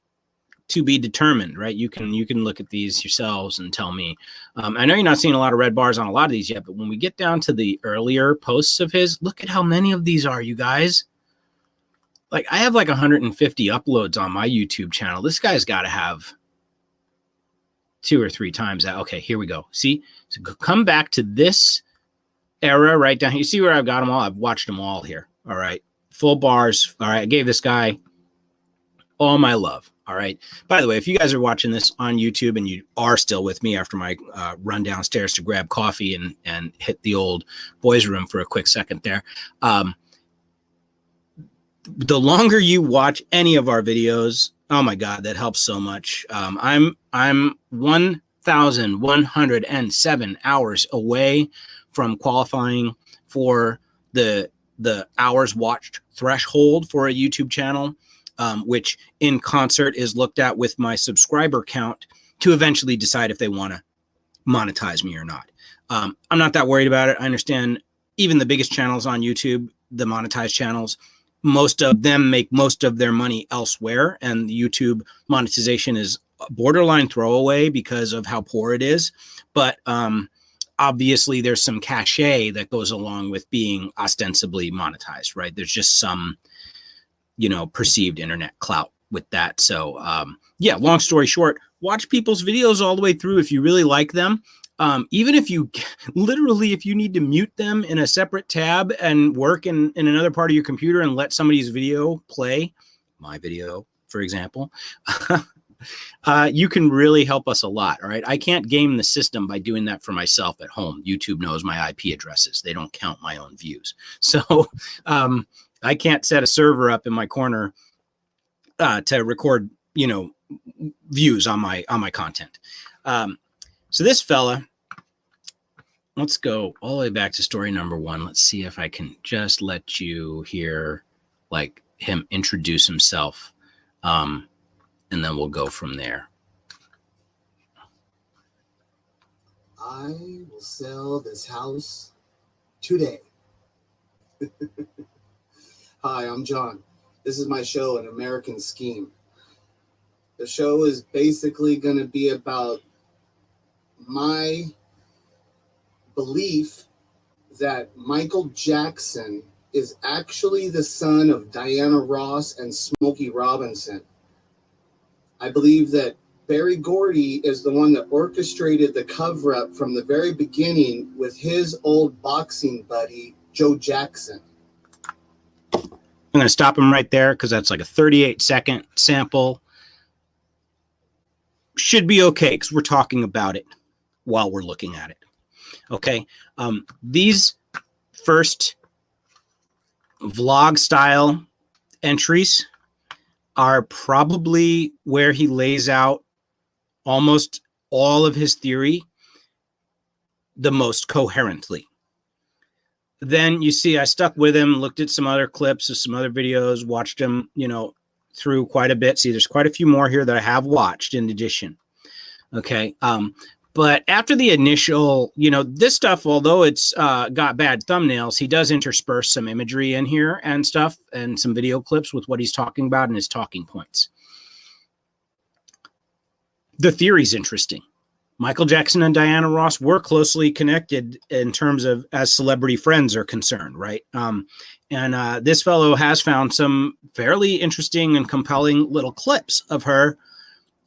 to be determined, right? You can look at these yourselves and tell me. I know you're not seeing a lot of red bars on a lot of these yet, but when we get down to the earlier posts of his, look at how many of these are, you guys. Like, I have like 150 uploads on my YouTube channel. This guy's got to have 2 or 3 times that. Okay, here we go. See? So come back to this era right down here. You see where I've got them all? I've watched them all here. All right. Full bars. All right. I gave this guy all my love. All right. By the way, if you guys are watching this on YouTube and you are still with me after my run downstairs to grab coffee and hit the old boys' room for a quick second there, the longer you watch any of our videos, oh my God, that helps so much. I'm 1,107 hours away from qualifying for the hours watched threshold for a YouTube channel, which in concert is looked at with my subscriber count to eventually decide if they want to monetize me or not. I'm not that worried about it. I understand even the biggest channels on YouTube, the monetized channels, most of them make most of their money elsewhere, and the YouTube monetization is borderline throwaway because of how poor it is. But obviously there's some cachet that goes along with being ostensibly monetized, right? There's just some, perceived internet clout with that. So yeah, long story short, watch people's videos all the way through if you really like them. Even if you literally, if you need to mute them in a separate tab and work in another part of your computer and let somebody's video play, my video, for example, you can really help us a lot. All right. I can't game the system by doing that for myself at home. YouTube knows my IP addresses. They don't count my own views. So I can't set a server up in my corner to record, views on my content. So this fella, let's go all the way back to story number 1. Let's see if I can just let you hear like him introduce himself. And then we'll go from there. I will sell this house today. Hi, I'm John. This is my show, An American Scheme. The show is basically going to be about my belief that Michael Jackson is actually the son of Diana Ross and Smokey Robinson. I believe that Berry Gordy is the one that orchestrated the cover-up from the very beginning with his old boxing buddy, Joe Jackson. I'm going to stop him right there because that's like a 38-second sample. Should be okay because we're talking about it while we're looking at it. Okay. These first vlog-style entries are probably where he lays out almost all of his theory the most coherently. Then you see I stuck with him, looked at some other clips of some other videos, watched him, through quite a bit. See, there's quite a few more here that I have watched in addition. Okay. But after the initial, this stuff, although it's got bad thumbnails, he does intersperse some imagery in here and stuff and some video clips with what he's talking about and his talking points. The theory's interesting. Michael Jackson and Diana Ross were closely connected in terms of as celebrity friends are concerned, right? And this fellow has found some fairly interesting and compelling little clips of her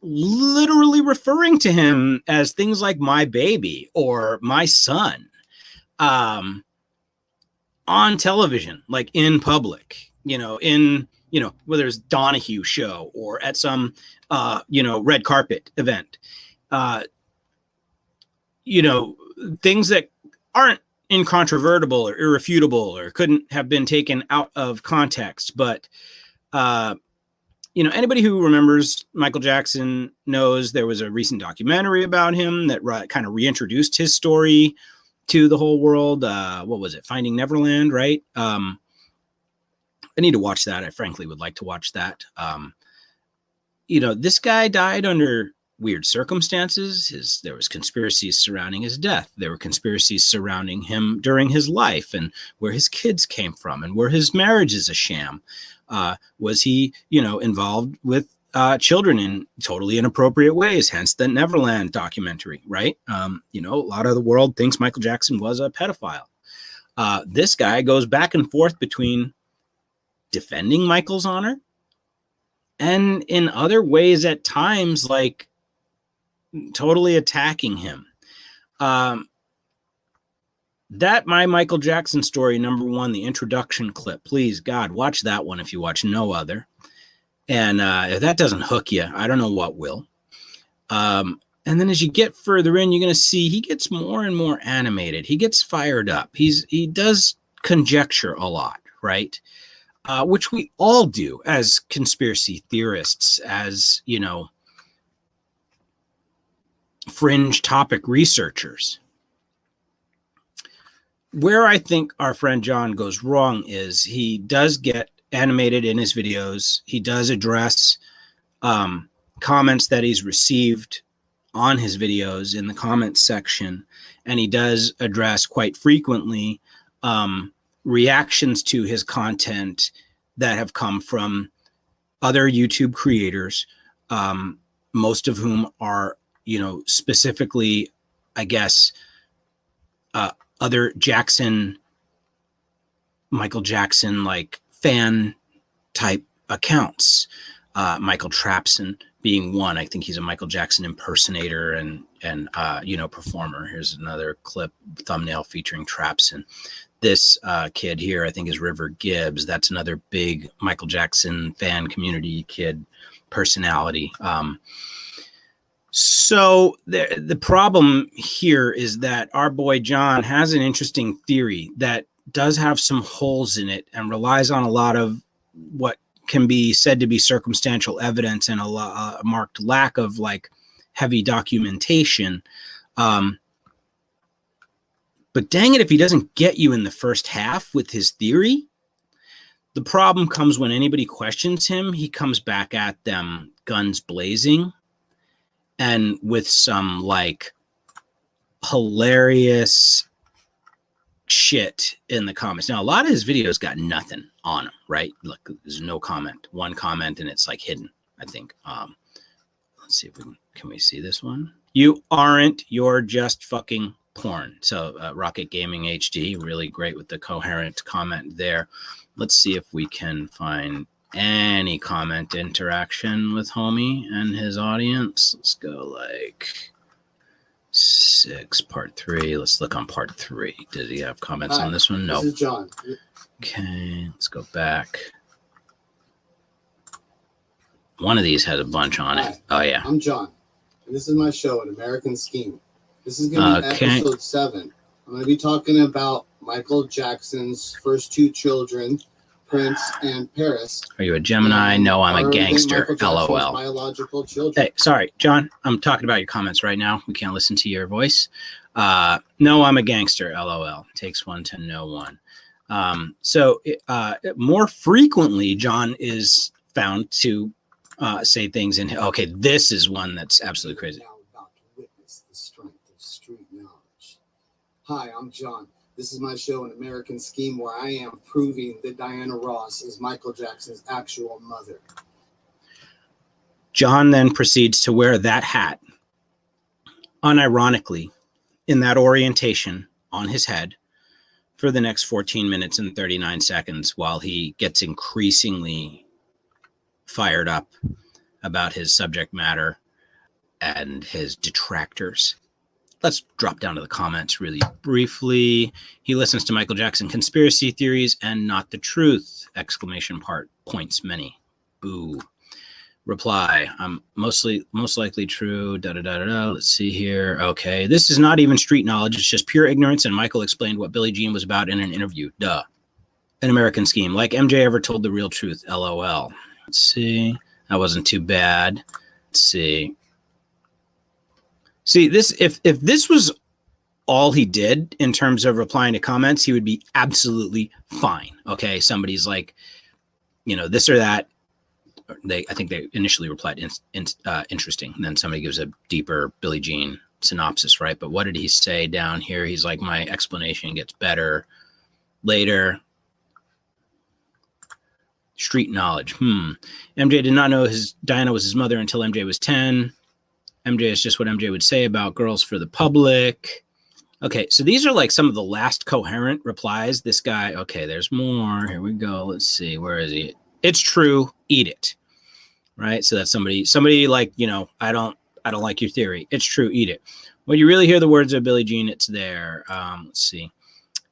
literally referring to him as things like my baby or my son on television, like in public, whether it's Donahue show or at some, red carpet event, things that aren't incontrovertible or irrefutable or couldn't have been taken out of context. But, anybody who remembers Michael Jackson knows there was a recent documentary about him that kind of reintroduced his story to the whole world. What was it? Finding Neverland, right? I need to watch that. I frankly would like to watch that. This guy died under weird circumstances. There was conspiracies surrounding his death. There were conspiracies surrounding him during his life and where his kids came from and where his marriage is a sham. Was he, involved with children in totally inappropriate ways? Hence the Neverland documentary, right? A lot of the world thinks Michael Jackson was a pedophile. This guy goes back and forth between defending Michael's honor and in other ways at times, like totally attacking him. That My Michael Jackson Story, number 1, the introduction clip. Please, God, watch that one if you watch no other. And if that doesn't hook you, I don't know what will. And then as you get further in, you're going to see he gets more and more animated. He gets fired up. He does conjecture a lot, right? Which we all do as conspiracy theorists, as, fringe topic researchers. Where I think our friend John goes wrong is he does get animated in his videos. He does address comments that he's received on his videos in the comments section. And he does address quite frequently reactions to his content that have come from other YouTube creators, most of whom are, specifically, I guess, other Michael Jackson, like fan type accounts. Michael Trapson being one. I think he's a Michael Jackson impersonator and performer. Here's another clip thumbnail featuring Trapson. This kid here, I think, is River Gibbs. That's another big Michael Jackson fan community kid personality. So the problem here is that our boy John has an interesting theory that does have some holes in it and relies on a lot of what can be said to be circumstantial evidence and a marked lack of like heavy documentation. But dang it, if he doesn't get you in the first half with his theory, the problem comes when anybody questions him, he comes back at them guns blazing and with some like hilarious shit in the comments. Now, a lot of his videos got nothing on them, right? Look, there's no comment, one comment, and it's like hidden, I think. Let's see if we can we see this one? You aren't, you're just fucking porn. So Rocket Gaming HD, really great with the coherent comment there. Let's see if we can find any comment interaction with homie and his audience. Let's go like 6, part 3. Let's look on part 3. Does he have comments on this one? No. This is John. Okay, let's go back. One of these has a bunch on it. Oh yeah. I'm John, and this is my show, An American Scheme. This is going to be episode 7. I'm going to be talking about Michael Jackson's first 2 children, Prince and Paris. Are you a Gemini? No, I'm a gangster. LOL. Biological children. Hey, sorry, John. I'm talking about your comments right now. We can't listen to your voice. No, I'm a gangster. LOL. Takes one to know one. So more frequently, John is found to say things in. Okay, this is one that's absolutely crazy. Now about to witness the strength of street knowledge. Hi, I'm John. This is my show, An American Scheme, where I am proving that Diana Ross is Michael Jackson's actual mother. John then proceeds to wear that hat, unironically, in that orientation on his head for the next 14 minutes and 39 seconds while he gets increasingly fired up about his subject matter and his detractors. Let's drop down to the comments really briefly. He listens to Michael Jackson conspiracy theories and not the truth! Exclamation part points many. Boo. Reply, I'm most likely true. Da da da da da. Let's see here. Okay, this is not even street knowledge. It's just pure ignorance. And Michael explained what Billie Jean was about in an interview. Duh. An American Scheme. Like MJ ever told the real truth. LOL. Let's see. That wasn't too bad. Let's see. See, this if this was all he did in terms of replying to comments, he would be absolutely fine. Okay, somebody's like, you know, this or that. I think they initially replied interesting, and then somebody gives a deeper Billie Jean synopsis, right? But what did he say down here? He's like, my explanation gets better later. Street knowledge. MJ did not know Diana was his mother until MJ was 10. MJ is just what MJ would say about girls for the public. Okay, so these are like some of the last coherent replies. This guy, okay, there's more. Here we go. Let's see. Where is he? It's true. Eat it. Right? So that's somebody like, you know, I don't like your theory. It's true. Eat it. When you really hear the words of Billie Jean, it's there. Let's see.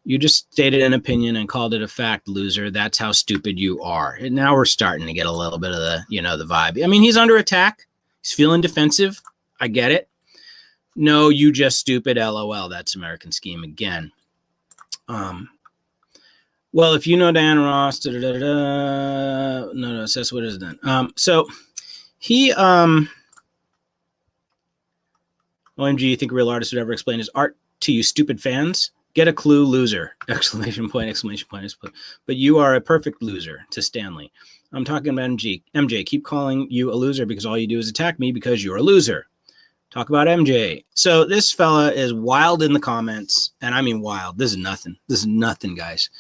You just stated an opinion and called it a fact, loser. That's how stupid you are. And now we're starting to get a little bit of the, you know, the vibe. I mean, he's under attack. He's feeling defensive. I get it. No, you just stupid. LOL. That's American Scheme again. Well, if you know Diana Ross, no, that's what it is then. So he, OMG, you think a real artist would ever explain his art to you stupid fans? Get a clue, loser. Exclamation point, exclamation point. But you are a perfect loser to Stanley. I'm talking about MJ, keep calling you a loser because all you do is attack me because you're a loser. Talk about MJ. So this fella is wild in the comments, and I mean wild. This is nothing. This is nothing, guys.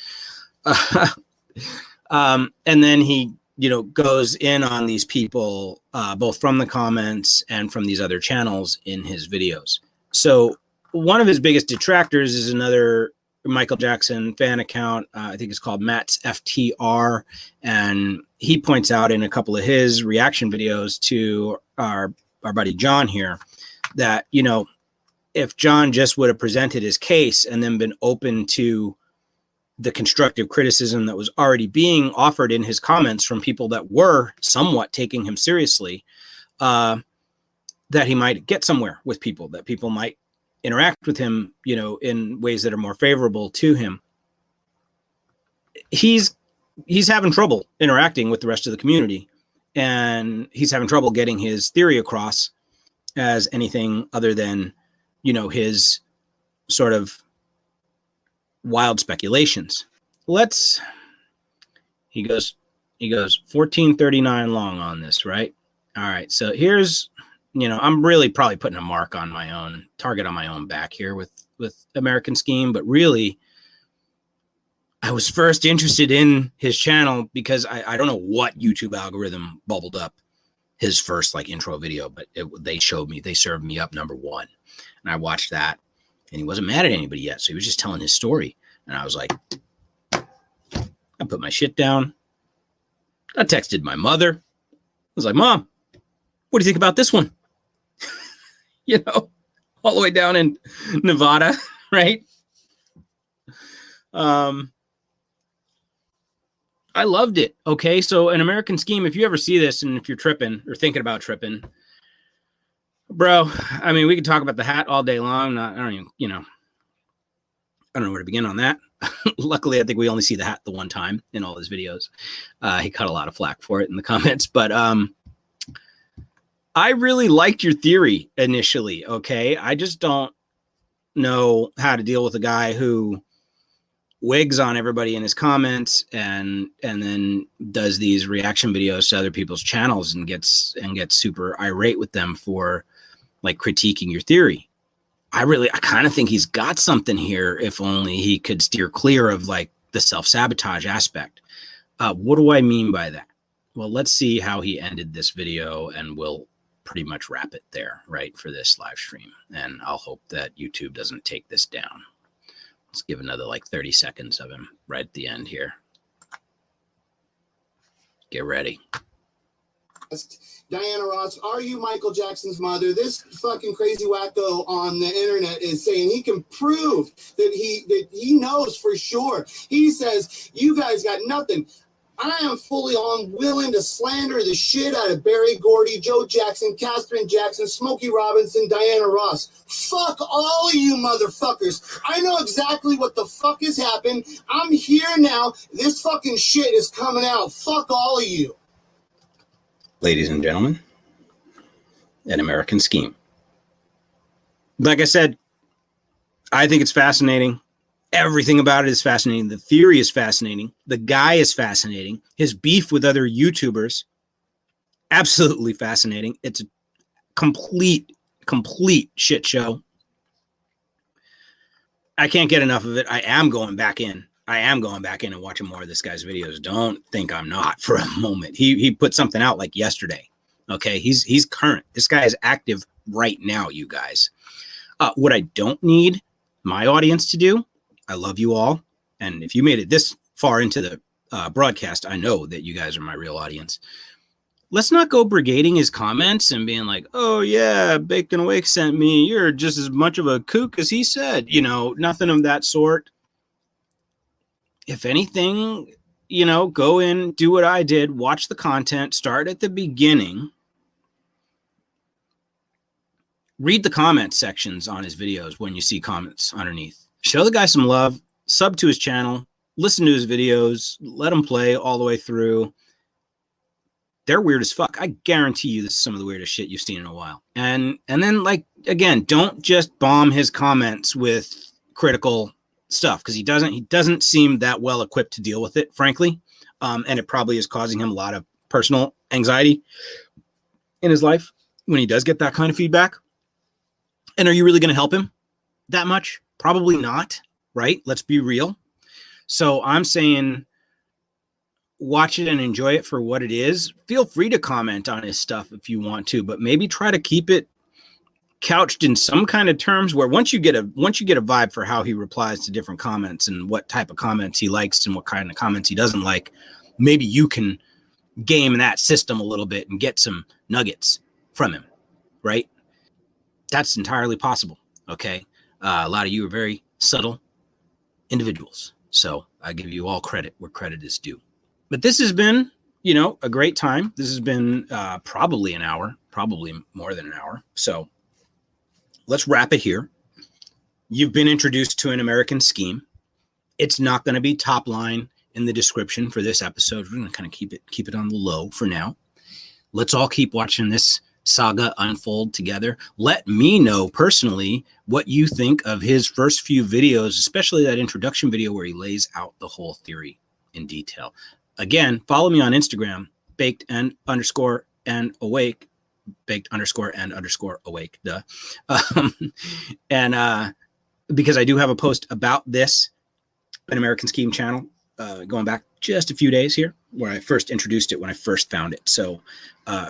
And then he, you know, goes in on these people, both from the comments and from these other channels in his videos. So one of his biggest detractors is another Michael Jackson fan account. I think it's called Matt's FTR. And he points out in a couple of his reaction videos to our buddy John here that, you know, if John just would have presented his case and then been open to the constructive criticism that was already being offered in his comments from people that were somewhat taking him seriously, that he might get somewhere with people, that people might interact with him, you know, in ways that are more favorable to him. He's having trouble interacting with the rest of the community, and he's having trouble getting his theory across as anything other than, you know, his sort of wild speculations. He goes 1439 long on this, right? All right. So here's, you know, I'm really probably putting a mark on my own target on my own back here with American Scheme, but really I was first interested in his channel because I don't know what YouTube algorithm bubbled up his first like intro video, but they served me up number one, and I watched that, and he wasn't mad at anybody yet. So he was just telling his story. And I was like, I put my shit down. I texted my mother. I was like, Mom, what do you think about this one? You know, all the way down in Nevada, right? I loved it. Okay. So an American Scheme, if you ever see this and if you're tripping or thinking about tripping, bro, I mean, we could talk about the hat all day long. I don't even, you know, I don't know where to begin on that. Luckily, I think we only see the hat the one time in all his videos. He cut a lot of flack for it in the comments, but I really liked your theory initially. Okay. I just don't know how to deal with a guy who wigs on everybody in his comments and then does these reaction videos to other people's channels and gets super irate with them for like critiquing your theory. I kind of think he's got something here if only he could steer clear of like the self-sabotage aspect. What do I mean by that? Well, let's see how he ended this video, and we'll pretty much wrap it there, right, for this live stream. And I'll hope that YouTube doesn't take this down. Let's give another like 30 seconds of him right at the end here. Get ready. Diana Ross, are you Michael Jackson's mother? This fucking crazy wacko on the internet is saying he can prove that he knows for sure. He says, you guys got nothing. I am fully on willing to slander the shit out of Barry Gordy, Joe Jackson, Catherine Jackson, Smokey Robinson, Diana Ross. Fuck all of you motherfuckers. I know exactly what the fuck has happened. I'm here now. This fucking shit is coming out. Fuck all of you. Ladies and gentlemen, an American Scheme. Like I said, I think it's fascinating. Everything about it is fascinating. The theory is fascinating. The guy is fascinating. His beef with other YouTubers, absolutely fascinating. It's a complete shit show. I can't get enough of it. I am going back in and watching more of this guy's videos. Don't think I'm not for a moment. He put something out like yesterday. Okay, he's current. This guy is active right now, you guys. What I don't need my audience to do, I love you all. And if you made it this far into the broadcast, I know that you guys are my real audience. Let's not go brigading his comments and being like, oh yeah, Baked and Awake sent me. You're just as much of a kook as he said. You know, nothing of that sort. If anything, you know, go in, do what I did, watch the content, start at the beginning. Read the comment sections on his videos when you see comments underneath. Show the guy some love, sub to his channel, listen to his videos, let him play all the way through. They're weird as fuck. I guarantee you this is some of the weirdest shit you've seen in a while. And then, like, again, don't just bomb his comments with critical stuff, because he doesn't seem that well equipped to deal with it, frankly. And it probably is causing him a lot of personal anxiety in his life when he does get that kind of feedback. And are you really going to help him that much? Probably not, right? Let's be real. So I'm saying watch it and enjoy it for what it is. Feel free to comment on his stuff if you want to, but maybe try to keep it couched in some kind of terms where once you get a vibe for how he replies to different comments and what type of comments he likes and what kind of comments he doesn't like, maybe you can game that system a little bit and get some nuggets from him, right? That's entirely possible. Okay. A lot of you are very subtle individuals. So I give you all credit where credit is due. But this has been a great time. This has been probably an hour, probably more than an hour. So let's wrap it here. You've been introduced to an American scheme. It's not going to be top line in the description for this episode. We're going to kind of keep it on the low for now. Let's all keep watching this saga unfold together. Let me know personally what you think of his first few videos, especially that introduction video where he lays out the whole theory in detail. Again, follow me on Instagram, baked_and_awake, baked_and_awake, duh. And because I do have a post about this, an American Scheme channel, going back just a few days here, where I first introduced it when I first found it. So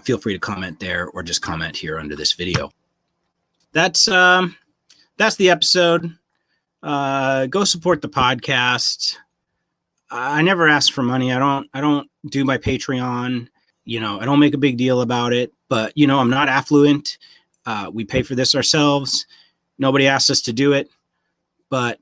feel free to comment there or just comment here under this video. That's the episode. Go support the podcast. I never ask for money. I don't do my Patreon. I don't make a big deal about it, but I'm not affluent. We pay for this ourselves. Nobody asked us to do it, but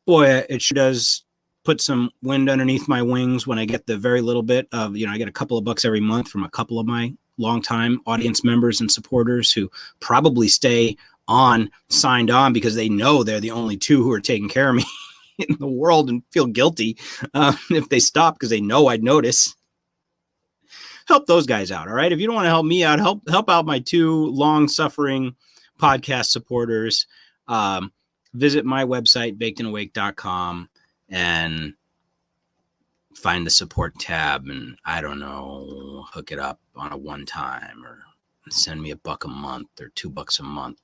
boy, it sure does put some wind underneath my wings when I get the very little bit of, I get a couple of bucks every month from a couple of my longtime audience members and supporters who probably stay signed on because they know they're the only two who are taking care of me in the world and feel guilty if they stop because they know I'd notice. Help those guys out, all right? If you don't want to help me out, help out my two long-suffering podcast supporters. Visit my website, bakedandawake.com, and find the support tab and, I don't know, hook it up on a one-time or send me $1 a month or $2 a month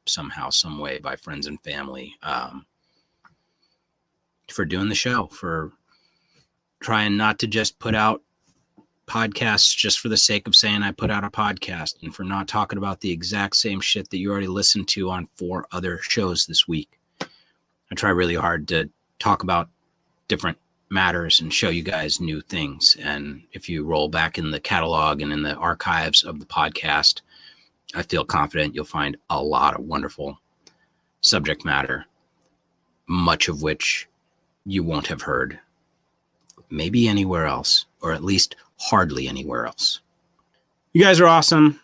somehow, some way by friends and family. For doing the show, for trying not to just put out podcasts just for the sake of saying I put out a podcast, and for not talking about the exact same shit that you already listened to on 4 other shows this week. I try really hard to talk about different matters and show you guys new things. And if you roll back in the catalog and in the archives of the podcast, I feel confident you'll find a lot of wonderful subject matter, much of which you won't have heard maybe anywhere else, or at least hardly anywhere else. You guys are awesome.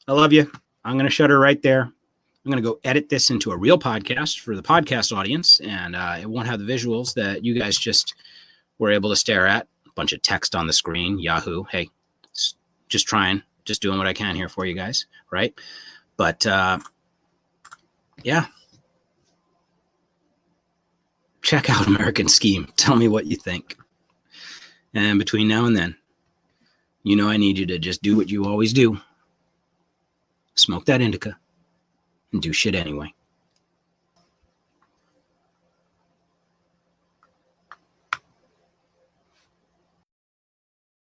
I love you. I'm going to shut her right there. I'm going to go edit this into a real podcast for the podcast audience, and it won't have the visuals that you guys just were able to stare at. A bunch of text on the screen, Yahoo. Hey, just doing what I can here for you guys, right? But yeah. Check out American Scheme. Tell me what you think. And between now and then, I need you to just do what you always do. Smoke that indica and do shit anyway.